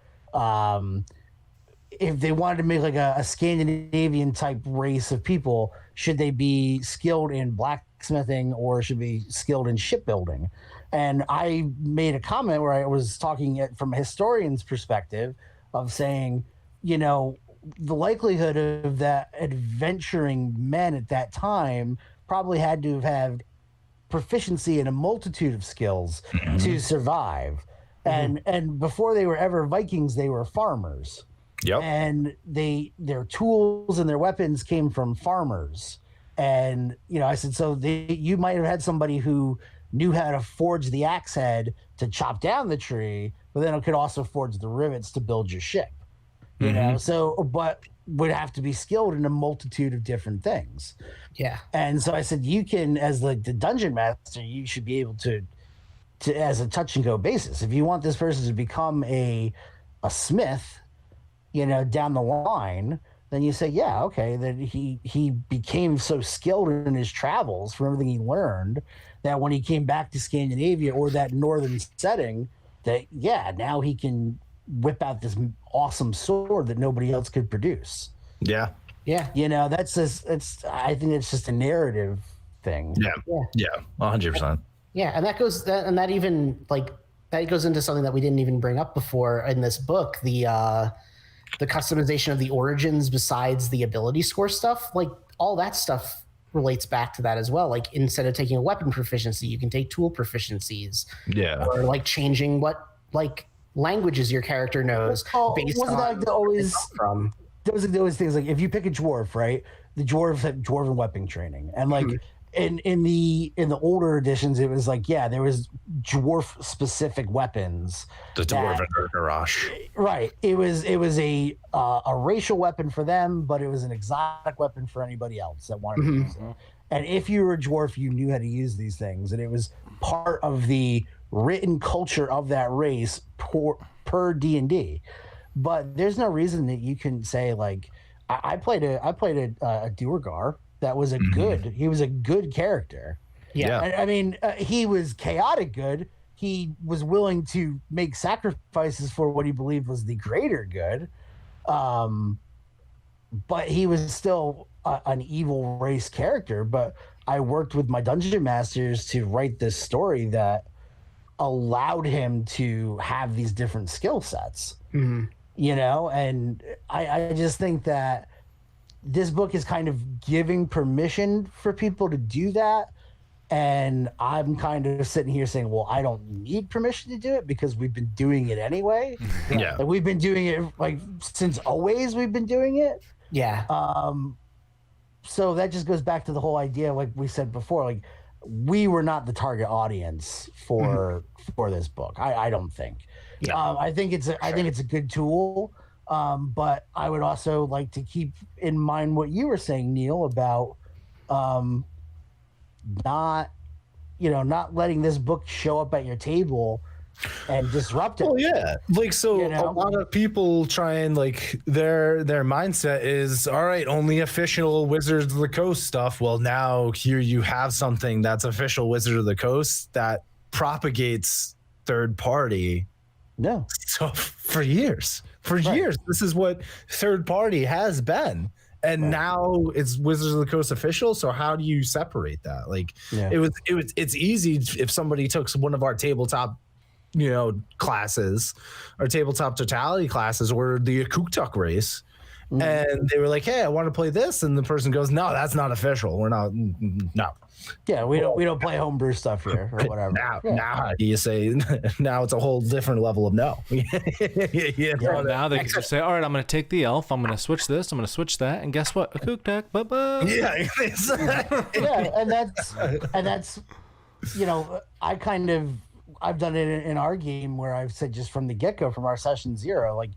if they wanted to make like a Scandinavian type race of people, should they be skilled in blacksmithing or should be skilled in shipbuilding? And I made a comment where I was talking from a historian's perspective of saying, the likelihood of that adventuring men at that time probably had to have had proficiency in a multitude of skills to survive. And before they were ever Vikings, they were farmers. Yep. And their tools and their weapons came from farmers. And, I said, so you might have had somebody who knew how to forge the axe head to chop down the tree, but then it could also forge the rivets to build your ship, but would have to be skilled in a multitude of different things. Yeah. And so I said, you can, as the dungeon master, you should be able to as a touch and go basis. If you want this person to become a smith, down the line, then you say, yeah, okay, that he became so skilled in his travels from everything he learned that when he came back to Scandinavia or that northern setting, that now he can whip out this awesome sword that nobody else could produce. Yeah. That's just, I think it's just a narrative thing. Yeah, 100%. Yeah, and that goes into something that we didn't even bring up before in this book, the customization of the origins besides the ability score stuff. Like all that stuff relates back to that as well. Like instead of taking a weapon proficiency, you can take tool proficiencies. Yeah. Or like changing what like languages your character knows based on that always from. Those are things like if you pick a dwarf, right? The dwarves have dwarven weapon training, and like in the older editions, it was like, yeah, there was dwarf specific weapons. The dwarven garage. Right. It was a racial weapon for them, but it was an exotic weapon for anybody else that wanted to use it. And if you were a dwarf, you knew how to use these things, and it was part of the written culture of that race per D&D. But there's no reason that you can say, like, I played a Duergar that was he was a good character. Yeah. I mean, he was chaotic good. He was willing to make sacrifices for what he believed was the greater good. But he was still an evil race character. But I worked with my dungeon masters to write this story that allowed him to have these different skill sets. You know, and I just think that this book is kind of giving permission for people to do that. And I'm kind of sitting here saying, well, I don't need permission to do it because we've been doing it anyway. Yeah. Like, we've been doing it like since always we've been doing it. Yeah. So that just goes back to the whole idea, like we said before, like we were not the target audience for this book. I don't think. Yeah. I think it's a good tool. But I would also like to keep in mind what you were saying, Neil, about not letting this book show up at your table and disrupt it. Oh yeah, like so You know? a lot of people try and like their mindset is all right, only official Wizards of the Coast stuff. Well, now here you have something that's official Wizard of the Coast that propagates third party. No. So for years, this is what third party has been. And now it's Wizards of the Coast official. So how do you separate that? Like it's easy if somebody took one of our tabletop, classes, our tabletop totality classes, or the Akuktuk race. And they were like, hey, I want to play this. And the person goes, no, that's not official. We're not. No. Yeah, we don't play homebrew stuff here or whatever. Now you say now it's a whole different level of no. Now they can just say, all right, I'm going to take the elf, I'm going to switch this, I'm going to switch that, and guess what? Akuktuk, bye-bye. Yeah, exactly. Yeah, and that's I've done it in our game where I've said just from the get-go, from our session 0, like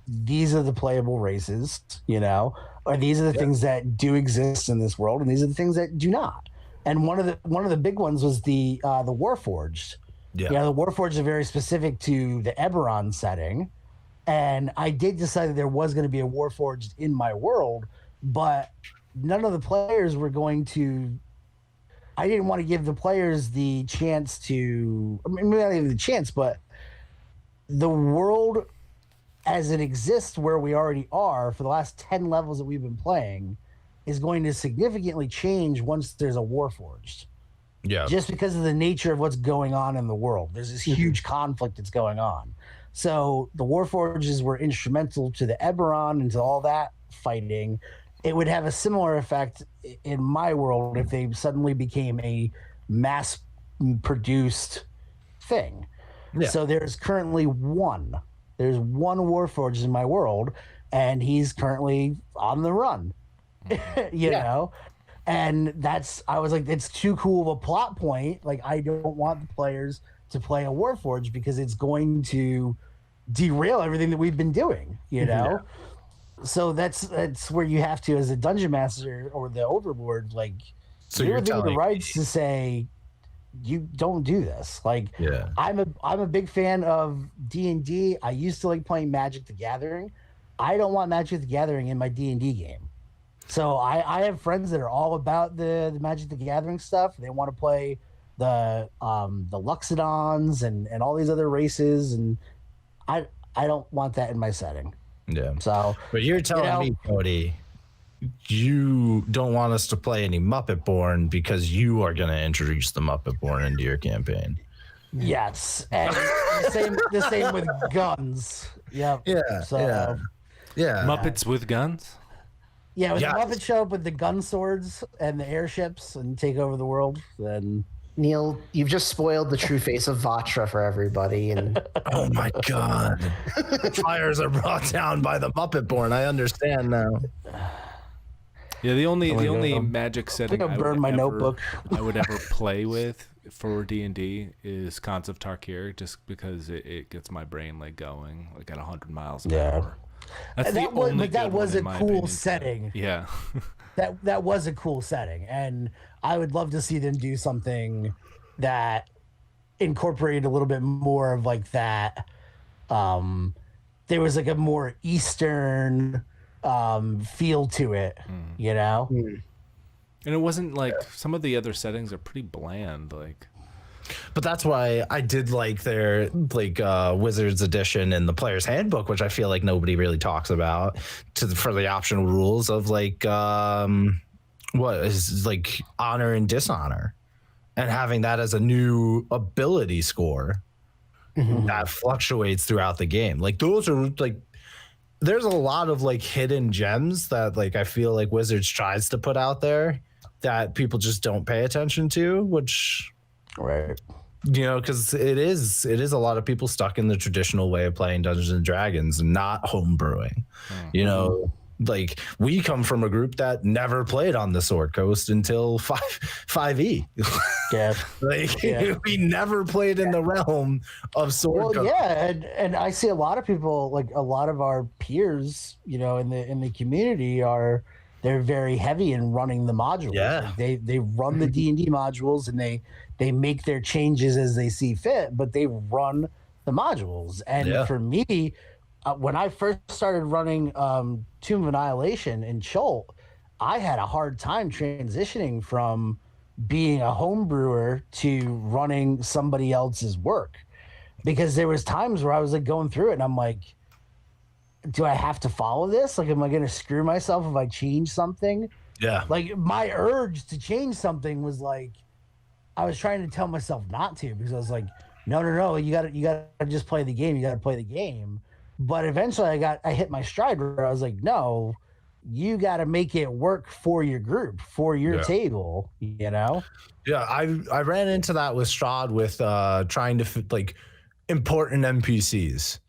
these are the playable races, or these are the things that do exist in this world, and these are the things that do not. And one of the big ones was the Warforged. Yeah, the Warforged are very specific to the Eberron setting, and I did decide that there was going to be a Warforged in my world, but none of the players were going to. I didn't want to give the players the chance to. I mean, not even the chance, but the world as it exists where we already are for the last 10 levels that we've been playing is going to significantly change once there's a Warforged. Yeah. Just because of the nature of what's going on in the world. There's this huge conflict that's going on. So the Warforges were instrumental to the Eberron and to all that fighting. It would have a similar effect in my world if they suddenly became a mass-produced thing. Yeah. So there's currently one. There's one Warforged in my world, and he's currently on the run. you know, and I was like, it's too cool of a plot point. Like, I don't want the players to play a Warforged because it's going to derail everything that we've been doing, know? So that's where you have to, as a dungeon master or the overlord, like, so you're given the rights to say, you don't do this. Like, I'm a big fan of D&D. I used to like playing Magic the Gathering. I don't want Magic the Gathering in my D&D game. So I have friends that are all about the Magic the Gathering stuff. They want to play the Luxodons and all these other races, and I don't want that in my setting. Yeah. So, but you're telling me, Cody, you don't want us to play any Muppet Born because you are going to introduce the Muppet Born into your campaign. Yes, and the same with guns. Yep. Yeah. So, yeah. Muppets with guns. Yeah, when the Muppets show up with the gun swords and the airships and take over the world, then Neil, you've just spoiled the true face of Vatra for everybody. And oh my God, fires are brought down by the Muppet Born. I understand now. Yeah, the only magic setting I burned my notebook. I would ever play with for D&D is Cons of Tarkir, just because it gets my brain like going like at 100 miles an hour. That's that was a cool setting. Yeah. that was a cool setting, and I would love to see them do something that incorporated a little bit more of like that. There was like a more Eastern feel to it, you know? And it wasn't like some of the other settings are pretty bland, like. But that's why I did like their Wizards edition and the Player's Handbook, which I feel like nobody really talks about, for the optional rules of like what is like honor and dishonor, and having that as a new ability score that fluctuates throughout the game. Like those are like, there's a lot of like hidden gems that like I feel like Wizards tries to put out there that people just don't pay attention to, which, right, you know, because it is a lot of people stuck in the traditional way of playing Dungeons and Dragons and not homebrewing. You know, like we come from a group that never played on the Sword Coast until 5e. Yeah. We never played in the realm of Sword Coast. Yeah, and I see a lot of people, like a lot of our peers, you know, in the community they're very heavy in running the modules. Yeah. Like they run the D&D modules, and they make their changes as they see fit, but they run the modules. And for me, when I first started running Tomb of Annihilation in Chult, I had a hard time transitioning from being a home brewer to running somebody else's work, because there was times where I was like going through it and I'm like, do I have to follow this? Like, am I going to screw myself if I change something? Yeah. Like my urge to change something was like, I was trying to tell myself not to, because I was like, no, you gotta just play the game. You gotta play the game. But eventually I hit my stride where I was like, no, you got to make it work for your group, for your table, you know? Yeah, I ran into that with Strahd with trying to fit like important NPCs.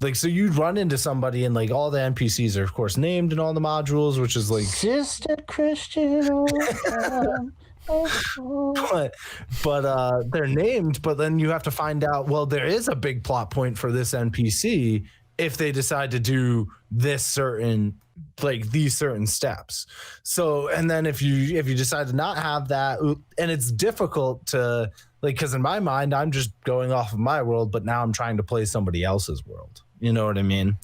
Like, so you'd run into somebody and like all the NPCs are of course named in all the modules, which is like Sister Christian. but they're named, but then you have to find out, well, there is a big plot point for this NPC if they decide to do this certain, like these certain steps. So, and then if you decide to not have that, and it's difficult to like, because in my mind I'm just going off of my world, but now I'm trying to play somebody else's world, you know what I mean?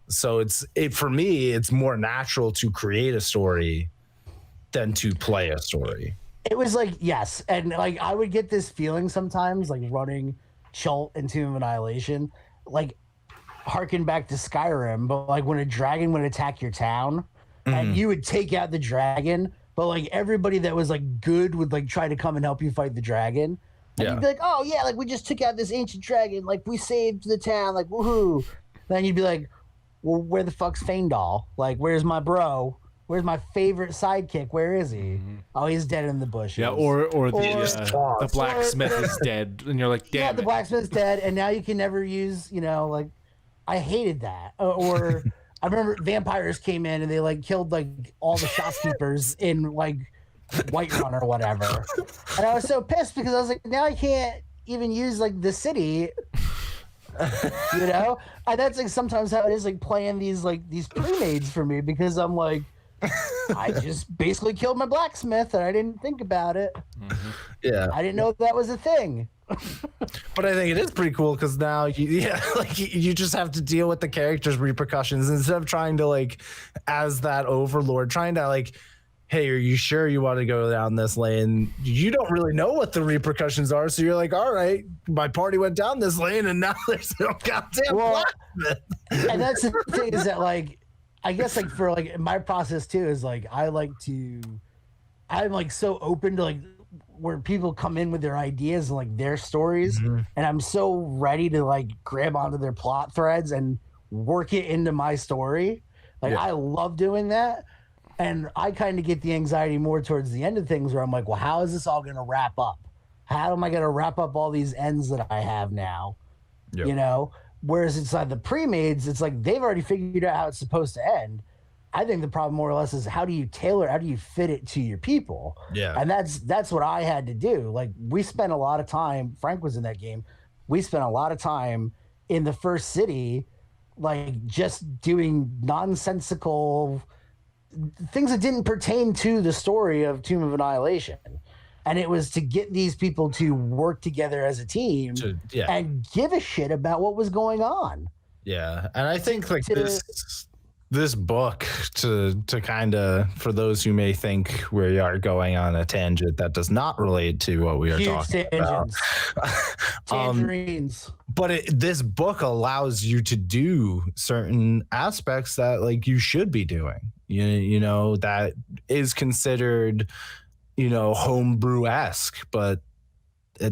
So for me it's more natural to create a story than to play a story. It was like, yes, and like I would get this feeling sometimes, like running Chult and Tomb of Annihilation, like harken back to Skyrim, but like when a dragon would attack your town, and you would take out the dragon, but like everybody that was like good would like try to come and help you fight the dragon, and you'd be like, oh yeah, like we just took out this ancient dragon, like we saved the town, like woohoo. Then you'd be like, well, where the fuck's Faendal? Like, where's my bro? Where's my favorite sidekick? Where is he? Oh, he's dead in the bushes. Yeah, or the blacksmith is dead, and you're like, damn. Yeah, the blacksmith's dead, and now you can never use, you know, like, I hated that. Or I remember vampires came in and they like killed like all the shopkeepers in like Whiterun or whatever, and I was so pissed because I was like, now I can't even use like the city. You know, and that's like sometimes how it is, like playing these pre-mades for me, because I'm like, I just basically killed my blacksmith and I didn't think about it. Yeah, I didn't know that was a thing. But I think it is pretty cool because now you just have to deal with the character's repercussions instead of trying to like, as that overlord, trying to like, hey, are you sure you want to go down this lane? You don't really know what the repercussions are, so you're like, all right, my party went down this lane and now there's no goddamn blacksmith. And that's the thing, is that like, I guess like for like my process too is like I'm like so open to like where people come in with their ideas and like their stories, and I'm so ready to like grab onto their plot threads and work it into my story. Like I love doing that, and I kind of get the anxiety more towards the end of things where I'm like, well, how is this all going to wrap up? How am I going to wrap up all these ends that I have now? You know. Whereas inside the pre-mades, it's like they've already figured out how it's supposed to end. I think the problem more or less is how do you fit it to your people? Yeah. And that's what I had to do. Like we spent a lot of time, Frank was in that game. We spent a lot of time in the first city, like just doing nonsensical things that didn't pertain to the story of Tomb of Annihilation. And it was to get these people to work together as a team and give a shit about what was going on. Yeah. And I think like this book to kind of, for those who may think we are going on a tangent that does not relate to what we are talking about. Tangerines. But this book allows you to do certain aspects that like you should be doing, you know, that is considered, you know, homebrew-esque, but the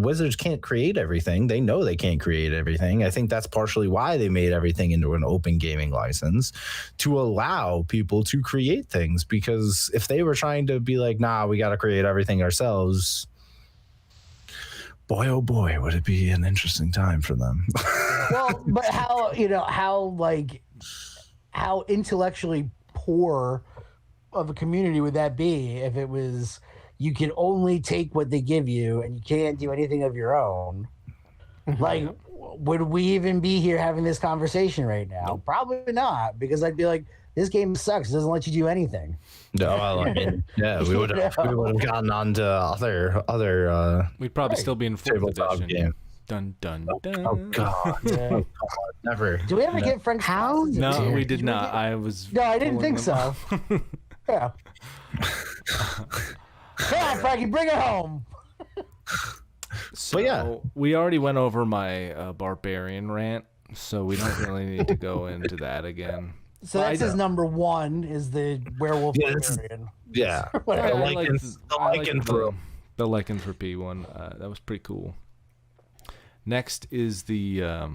Wizards can't create everything. They know they can't create everything. I think that's partially why they made everything into an open gaming license, to allow people to create things, because if they were trying to be like, nah, we got to create everything ourselves, boy, oh boy, would it be an interesting time for them. Well, but how intellectually poor of a community would that be if it was you can only take what they give you and you can't do anything of your own? Like, would we even be here having this conversation right now? Nope. Probably not, because I'd be like, this game sucks. It doesn't let you do anything. No, I mean, yeah, we would have gotten on to other we'd probably still be in fourth edition. Game. Dun dun dun. Oh god. Yeah. Oh, god. Never. Do we ever get Frank's How? No, we did not. I didn't think so. Yeah. Come on, Frankie, bring it home. So yeah, we already went over my barbarian rant, so we don't really need to go into that again. So that's his number one, is the werewolf barbarian. Yeah. The lycanthropy one. That was pretty cool. Next is the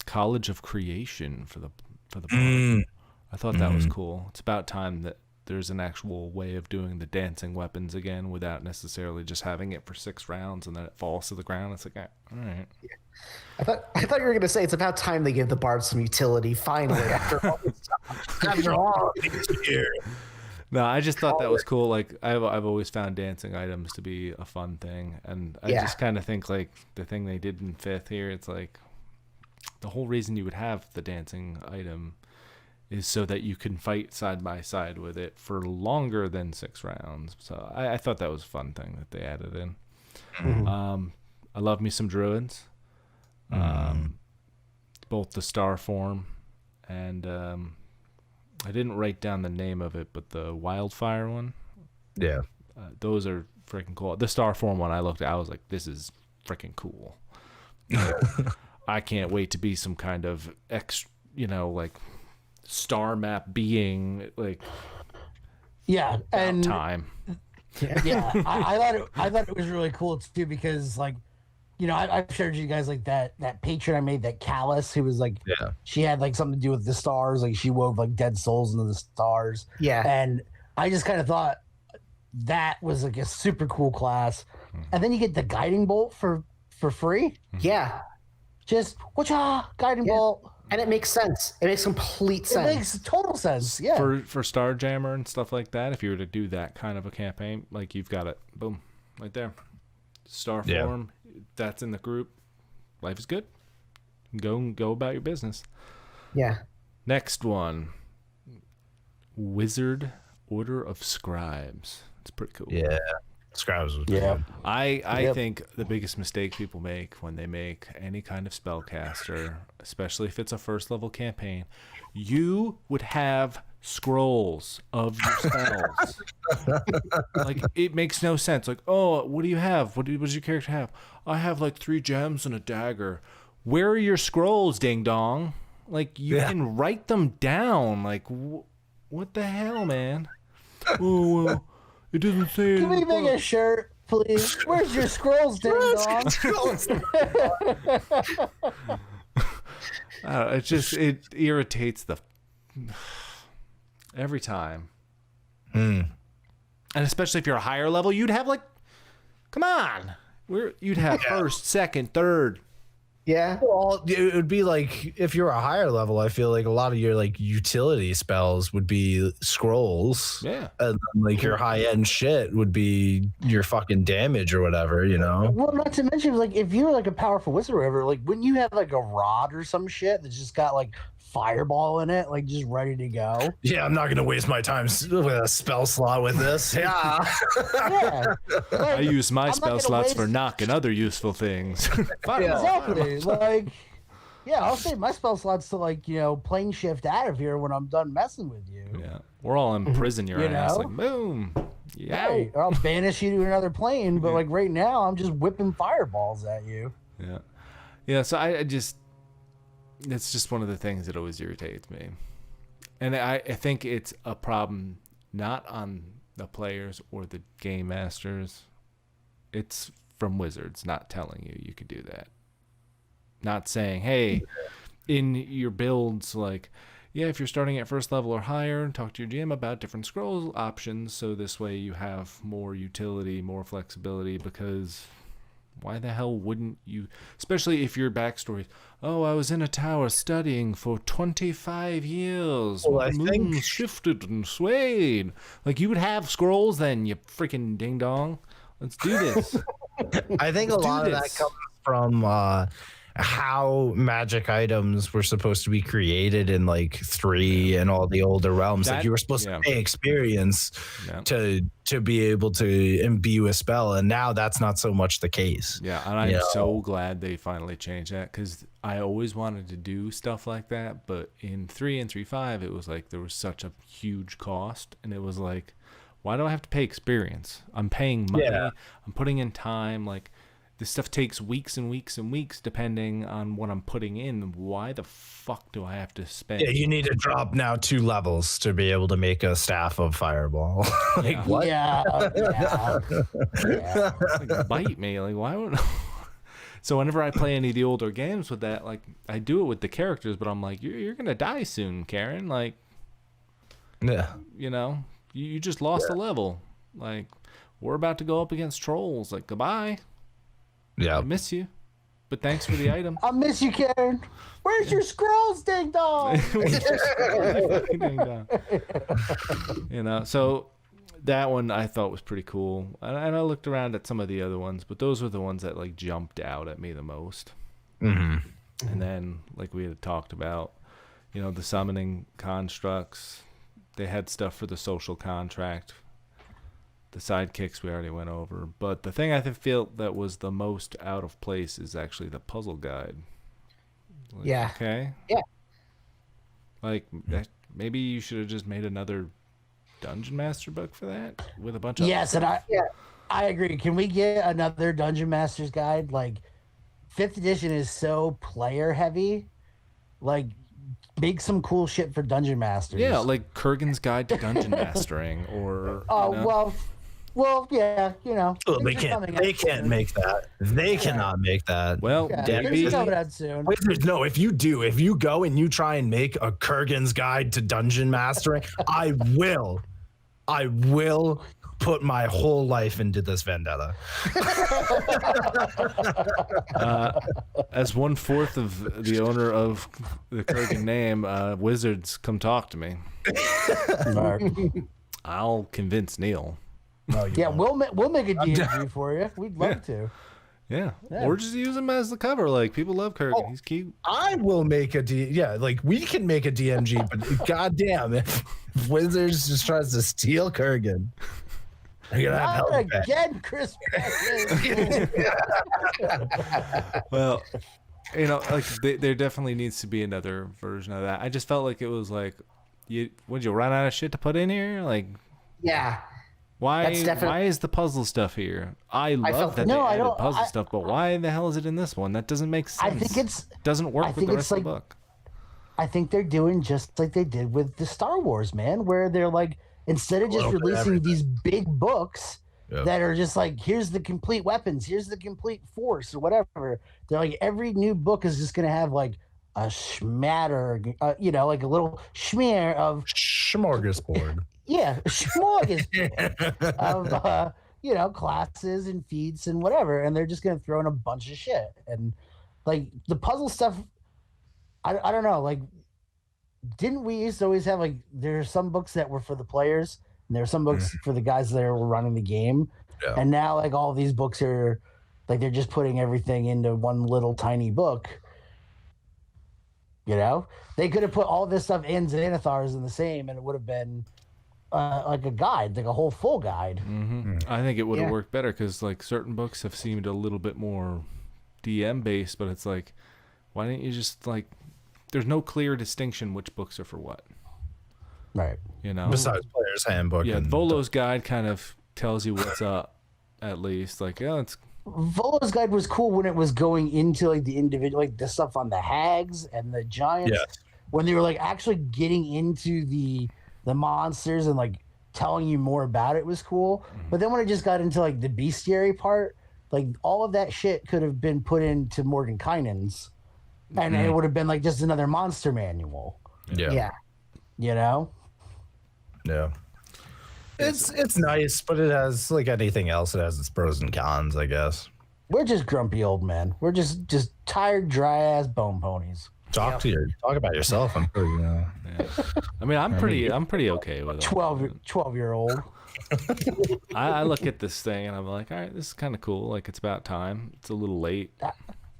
College of Creation for the bard. I thought that was cool. It's about time that there's an actual way of doing the dancing weapons again without necessarily just having it for 6 rounds and then it falls to the ground. It's like, all right. Yeah. I thought you were going to say it's about time they give the bard some utility finally after all this time. After all these years. No, I just thought that was cool. Like I've always found dancing items to be a fun thing, and I just kind of think like the thing they did in 5th here, it's like the whole reason you would have the dancing item is so that you can fight side by side with it for longer than 6 rounds. So I thought that was a fun thing that they added in. I love me some druids, both the star form and I didn't write down the name of it, but the wildfire one. Yeah. Those are freaking cool. The star form one I looked at, I was like, this is freaking cool. Like, I can't wait to be some kind of like star map being, like, and time. Yeah. I thought it was really cool too, because like, I've shared you guys like that patron I made, that Callus, who was like, she had like something to do with the stars, like she wove like dead souls into the stars. Yeah. And I just kind of thought that was like a super cool class. And then you get the guiding bolt for free. Yeah. Just guiding bolt. And it makes sense. It makes complete sense. It makes total sense. Yeah. For Starjammer and stuff like that, if you were to do that kind of a campaign, like you've got it, boom, right there. Star form, that's in the group. Life is good. Go about your business. Yeah. Next one, Wizard Order of Scribes. It's pretty cool. Yeah. Scribes was good. I think the biggest mistake people make when they make any kind of spellcaster, especially if it's a first level campaign, you would have scrolls of your spells. Like, it makes no sense. Like, oh, what do you have? What does your character have? I have like 3 gems and a dagger. Where are your scrolls, ding dong? Like, you can write them down. Like, what the hell, man? Oh, it doesn't say. Can we make a shirt, please? Where's your scrolls, ding dong? It irritates the every time. And especially if you're a higher level, you'd have like, come on, you'd have first, second, third. Yeah. Well, it would be like if you're a higher level, I feel like a lot of your like utility spells would be scrolls. Yeah. And then, like your high end shit would be your fucking damage or whatever, you know? Well, not to mention, like, if you're like a powerful wizard or whatever, like, wouldn't you have like a rod or some shit that's just got like fireball in it, like just ready to go? Yeah, I'm not going to waste my time with a spell slot with this. Yeah. Yeah. Like, I use my I'm not spell gonna slots waste- for knock and other useful things. Exactly. Like, yeah, I'll save my spell slots to like, plane shift out of here when I'm done messing with you. Yeah. Or I'll imprison your You ass. know? Like, boom. Yeah. Right. Or I'll banish you to another plane, but like right now I'm just whipping fireballs at you. Yeah. Yeah. So I just, it's just one of the things that always irritates me. And I think it's a problem not on the players or the game masters. It's from Wizards not telling you could do that. Not saying, hey, in your builds, like, yeah, if you're starting at first level or higher, talk to your GM about different scroll options. So this way you have more utility, more flexibility, because why the hell wouldn't you, especially if your backstory, oh, I was in a tower studying for 25 years. Well, I the moon shifted and swayed. Like, you would have scrolls then, you freaking ding dong. Let's do this. I think a lot of that comes from how magic items were supposed to be created in like 3 and all the older realms. Like you were supposed to pay experience to be able to imbue a spell, and now that's not so much the case. Yeah, and I'm so glad they finally changed that, because I always wanted to do stuff like that, but in 3 and 3.5 it was like there was such a huge cost, and it was like, why do I have to pay experience? I'm paying money. Yeah. I'm putting in time. Like, this stuff takes weeks and weeks and weeks depending on what I'm putting in. Why the fuck do I have to spend? Yeah, you need to drop now 2 levels to be able to make a staff of fireball. Like, what? Yeah. It's like, bite me. Like, why would... So whenever I play any of the older games with that, like, I do it with the characters, but I'm like, you're going to die soon, Karen. Like, yeah, you just lost a level. Like, we're about to go up against trolls. Like, goodbye. Yeah. I miss you, but thanks for the item. I miss you, Karen. Where's your scrolls, ding dong? So that one I thought was pretty cool. And I looked around at some of the other ones, but those were the ones that like jumped out at me the most. Mm-hmm. And then, like we had talked about, the summoning constructs. They had stuff for the social contract. The sidekicks we already went over. But the thing I feel that was the most out of place is actually the puzzle guide. Like, yeah. Okay. Yeah. Like, maybe you should have just made another Dungeon Master book for that with a bunch of... Yes, and I agree. Can we get another Dungeon Master's guide? Like, 5th edition is so player heavy. Like, make some cool shit for Dungeon Masters. Yeah, like Kurgan's Guide to Dungeon Mastering, or... Well, yeah, Oh, they can't make that. They cannot make that. Well, it's coming out soon. No, if you go and you try and make a Kurgan's Guide to Dungeon Mastering, I will put my whole life into this vendetta. As 1/4 of the owner of the Kurgan name, Wizards, come talk to me. I'll convince Neil. No, we'll make a DMG for you. We'd love to. Yeah. Or just use him as the cover. Like, people love Kurgan. He's cute. I will make like we can make a DMG, but goddamn, if Wizards just tries to steal Kurgan, they're gonna have hell again, Chris. Well, like there definitely needs to be another version of that. I just felt like it was like, would you run out of shit to put in here? Like, yeah. Why is the puzzle stuff here? I love that they added puzzle stuff, but why the hell is it in this one? That doesn't make sense. I think it doesn't work with the rest of the book. I think they're doing just like they did with the Star Wars, man, where they're like, instead of just releasing these big books that are just like, here's the complete weapons, here's the complete force, or whatever. They're like, every new book is just going to have like a schmatter, like a little schmear of smorgasbord. Yeah, a smorgasbord of classes and feats and whatever, and they're just gonna throw in a bunch of shit. And like the puzzle stuff. I don't know. Like, didn't we used to always have like there are some books that were for the players and there are some books for the guys that were running the game, and now like all these books are like they're just putting everything into one little tiny book. You know, they could have put all this stuff in Xanathars in the same, and it would have been like a guide, like a whole full guide. I think it would have worked better because like certain books have seemed a little bit more DM based, but it's like, why didn't you just like? There's no clear distinction which books are for what. Right. You know, besides Player's Handbook. Yeah, and Volo's guide kind of tells you what's up, at least. Like, yeah, it's Volo's guide was cool when it was going into like the individual, like the stuff on the hags and the giants. Yes. When they were like actually getting into the monsters and like telling you more about it was cool. But then when it just got into like the bestiary part, like all of that shit could have been put into Mordenkainen's, and it would have been like just another monster manual. Yeah. You know? Yeah. It's nice, but it has, like anything else, it has its pros and cons, I guess. We're just grumpy old men. We're just tired, dry ass bone ponies. Talk about yourself. I'm pretty. I mean, I'm pretty okay with it. 12-year-old. I look at this thing and I'm like, all right, this is kind of cool. Like, it's about time. It's a little late.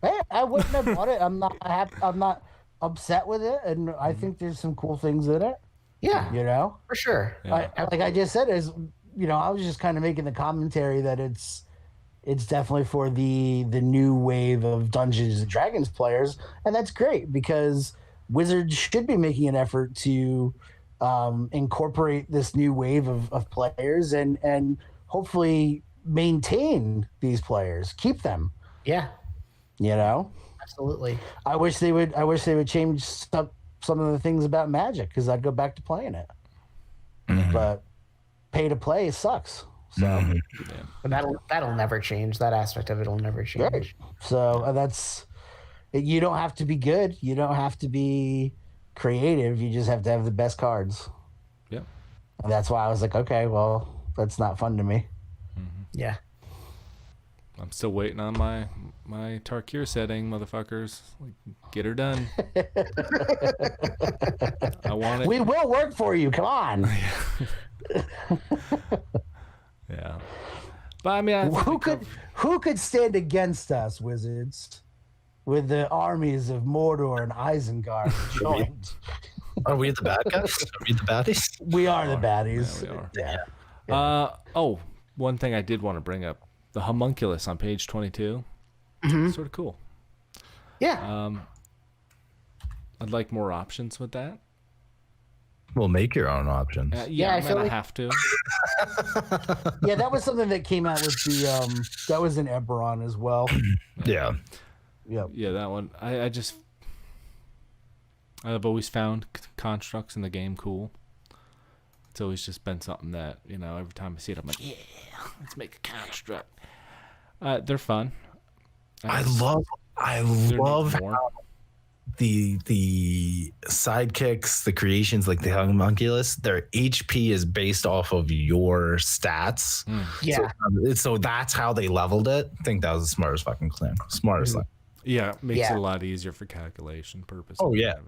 Hey, I wouldn't have bought it. I'm not upset with it, and I think there's some cool things in it. Yeah, You know, for sure. like I just said, is I was just kind of making the commentary that it's definitely for the new wave of Dungeons and Dragons players, and that's great because Wizards should be making an effort to incorporate this new wave of players and hopefully maintain these players, keep them. Yeah, Absolutely. I wish they would change some of the things about Magic because I'd go back to playing it. But pay to play sucks. So but that'll never change. That aspect of it will never change. Right. So you don't have to be good. You don't have to be creative. You just have to have the best cards. Yep. And that's why I was like, okay, well, that's not fun to me. Yeah. I'm still waiting on my Tarkir setting, motherfuckers. Like, get her done. I want it. We will work for you. Come on. Yeah. But I mean, who could stand against us, Wizards, with the armies of Mordor and Isengard joined? Are we the bad guys? Are we the baddies? We are the baddies. Yeah, we are. Yeah. One thing I did want to bring up. The homunculus on page 22. Sort of cool. Yeah. I'd like more options with that. Well, make your own options. Yeah, I feel like have to. Yeah, that was something that came out with the that was in Eberron as well. Yeah. Yeah, that one. I've always found constructs in the game cool. It's always just been something that, every time I see it, I'm like, yeah, let's make a construct. They're fun. I love how the sidekicks, the creations, like the homunculus, their HP is based off of your stats. Yeah. So that's how they leveled it. I think that was the smartest fucking thing. Smartest thing. Yeah, it makes it a lot easier for calculation purposes. Oh, yeah.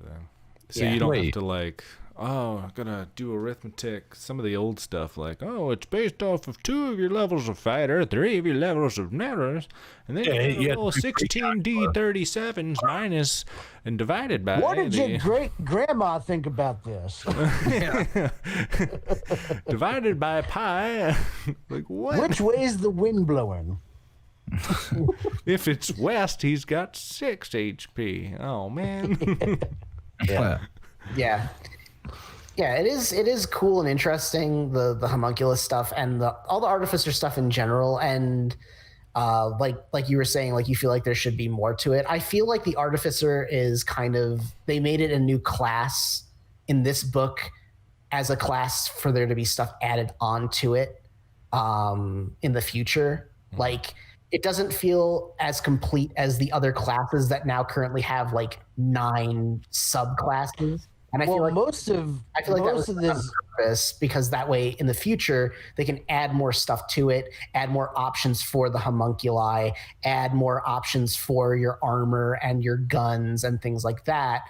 So you don't have to like, I'm gonna do arithmetic. Some of the old stuff like, it's based off of 2 of your levels of fighter, 3 of your levels of netters, and then you roll 16 D37s minus and divided by. What did your great grandma think about this? Divided by pi. Like what? Which way's the wind blowing? If it's west, he's got 6 HP. Oh man. Yeah. Yeah, it is cool and interesting, the homunculus stuff and all the artificer stuff in general, and like you were saying, like you feel like there should be more to it. I feel like the artificer is they made it a new class in this book as a class for there to be stuff added onto it in the future. Like it doesn't feel as complete as the other classes that now currently have like 9 subclasses. And I feel like most of that was of on this. purpose, because that way in the future they can add more stuff to it, add more options for the homunculi, add more options for your armor and your guns and things like that.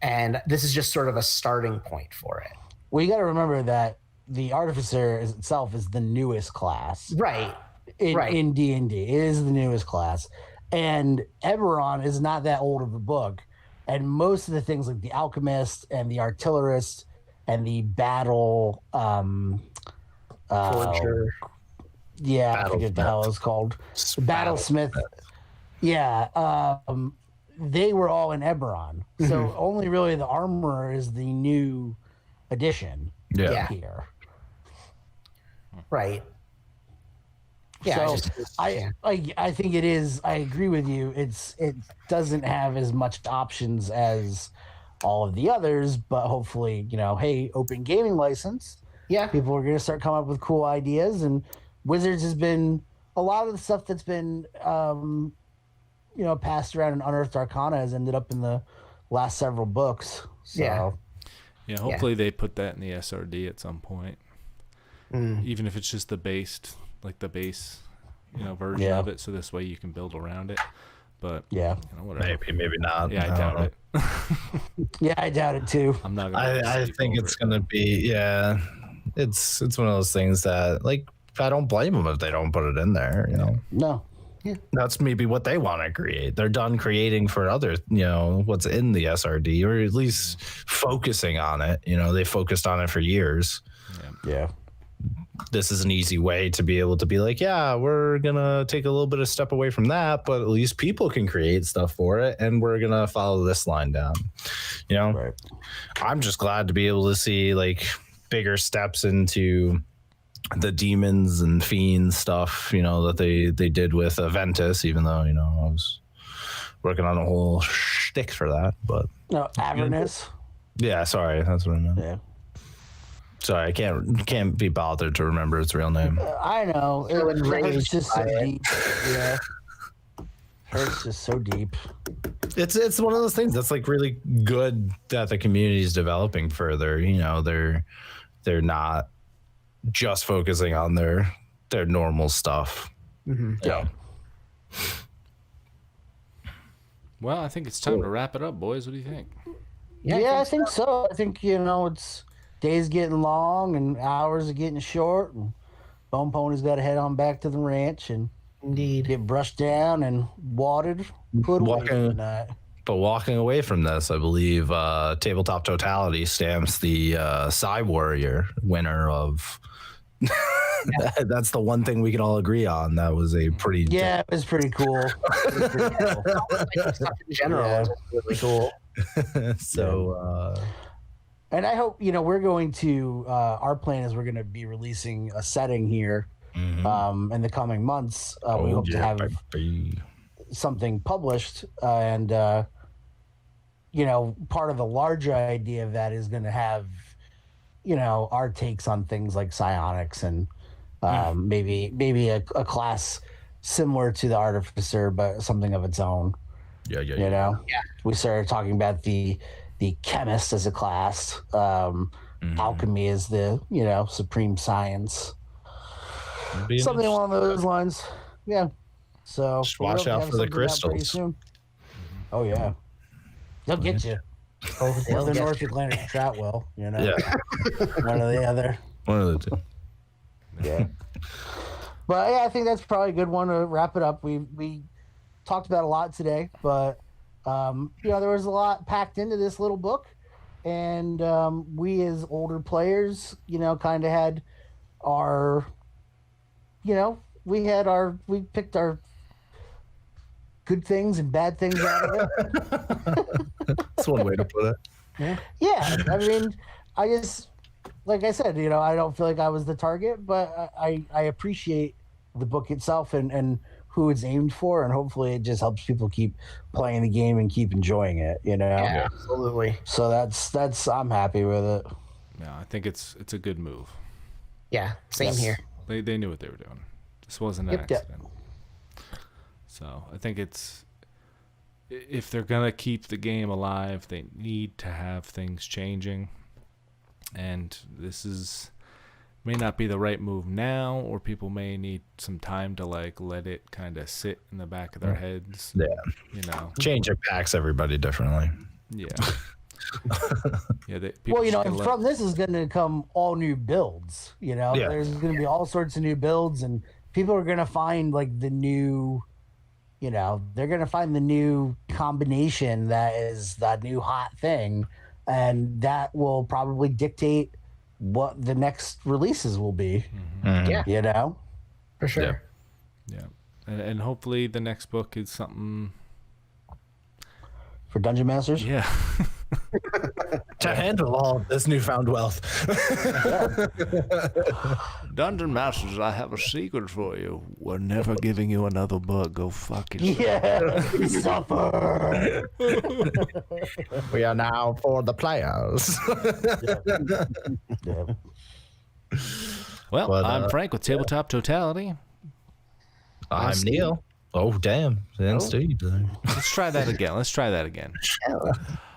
And this is just sort of a starting point for it. Well, you got to remember that the Artificer itself is the newest class. Right. In D&D. It is the newest class. And Eberron is not that old of a book. And most of the things like the Alchemist and the Artillerist and the Battle... Forger. I forget what the hell it's called. Battlesmith. Yeah. They were all in Eberron. So only really the Armorer is the new addition here. Right. Yeah, so I think it is. I agree with you. It doesn't have as much options as all of the others, but hopefully, hey, open gaming license. Yeah, people are going to start coming up with cool ideas, and Wizards has been a lot of the stuff that's been, passed around in Unearthed Arcana has ended up in the last several books. So. Yeah. Hopefully they put that in the SRD at some point, even if it's just the base. Like the base, version of it, so this way you can build around it. But whatever. Maybe not. Yeah, I doubt it. Yeah, I doubt it too. I'm not. I think it's gonna be. Yeah, it's one of those things that, like, I don't blame them if they don't put it in there. No. Yeah. That's maybe what they want to create. They're done creating for other, what's in the SRD, or at least focusing on it. They focused on it for years. Yeah. This is an easy way to be able to be like, yeah, we're gonna take a little bit of step away from that, but at least people can create stuff for it, and we're gonna follow this line down. Right. I'm just glad to be able to see like bigger steps into the demons and fiends stuff, that they did with Aventus, even though, I was working on a whole shtick for that. But no, Avernus. Yeah, sorry, that's what I meant. Yeah. Sorry, I can't be bothered to remember its real name. I know. It hurts just so deep. Yeah. Hurts just so deep. It's one of those things that's like really good that the community is developing further. They're not just focusing on their normal stuff. Mm-hmm. Yeah. Well, I think it's time to wrap it up, boys. What do you think? Yeah, I think so. I think, it's days getting long and hours are getting short, and Bone Pony's got to head on back to the ranch and indeed get brushed down and watered, put away for the night. But walking away from this, I believe Tabletop Totality stamps the Psy Warrior winner of. That's the one thing we can all agree on. That was a pretty. Yeah, it was pretty cool. In general, it was really cool. So. And I hope, we're going to, our plan is we're going to be releasing a setting here in the coming months. We hope to have something published. And, part of the larger idea of that is going to have, our takes on things like psionics and maybe a class similar to the Artificer, but something of its own. Yeah. We started talking about the chemist as a class. Alchemy is the, supreme science. Something along those lines. Yeah. So just watch out for the crystals. Oh, yeah. They'll get you. Or the North Atlantic trout will, Yeah. One or the other. One of the two. Yeah. But yeah, I think that's probably a good one to wrap it up. We talked about a lot today, but there was a lot packed into this little book, and we as older players, kind of had our, we picked our good things and bad things out of it. That's one way to put it. Yeah. I mean, I just, like I said, I don't feel like I was the target, but I appreciate the book itself and who it's aimed for, and hopefully it just helps people keep playing the game and keep enjoying it, Yeah, absolutely. So that's I'm happy with it. Yeah, I think it's a good move. Yeah, same here. They knew what they were doing. This wasn't an accident. So I think it's if they're gonna keep the game alive, they need to have things changing. And this may not be the right move now, or people may need some time to like let it kind of sit in the back of their heads. Yeah. You know, Change impacts everybody differently. yeah. Yeah. Well, you know, and from this is going to come all new builds. You know, Yeah. there's going to be all sorts of new builds, and people are going to find like the new, you know, they're going to find the new combination that is that new hot thing, and that will probably dictate what the next releases will be. Mhm. Yeah, You know, for sure. Yeah. And hopefully the next book is something. for Dungeon Masters. Yeah. To handle all of this newfound wealth. Dungeon Masters, I have a secret for you. We're never giving you another book. Go fuck yourself. Yeah, suffer. We are now for the players. Yeah. Well, But, I'm Frank with Tabletop Totality. I'm Neil. Oh, damn. And Steve. Let's try that again.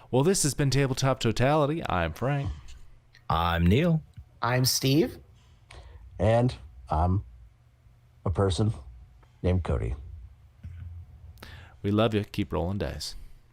Well, this has been Tabletop Totality. I'm Frank. I'm Neil. I'm Steve. And I'm a person named Cody. We love you. Keep rolling dice.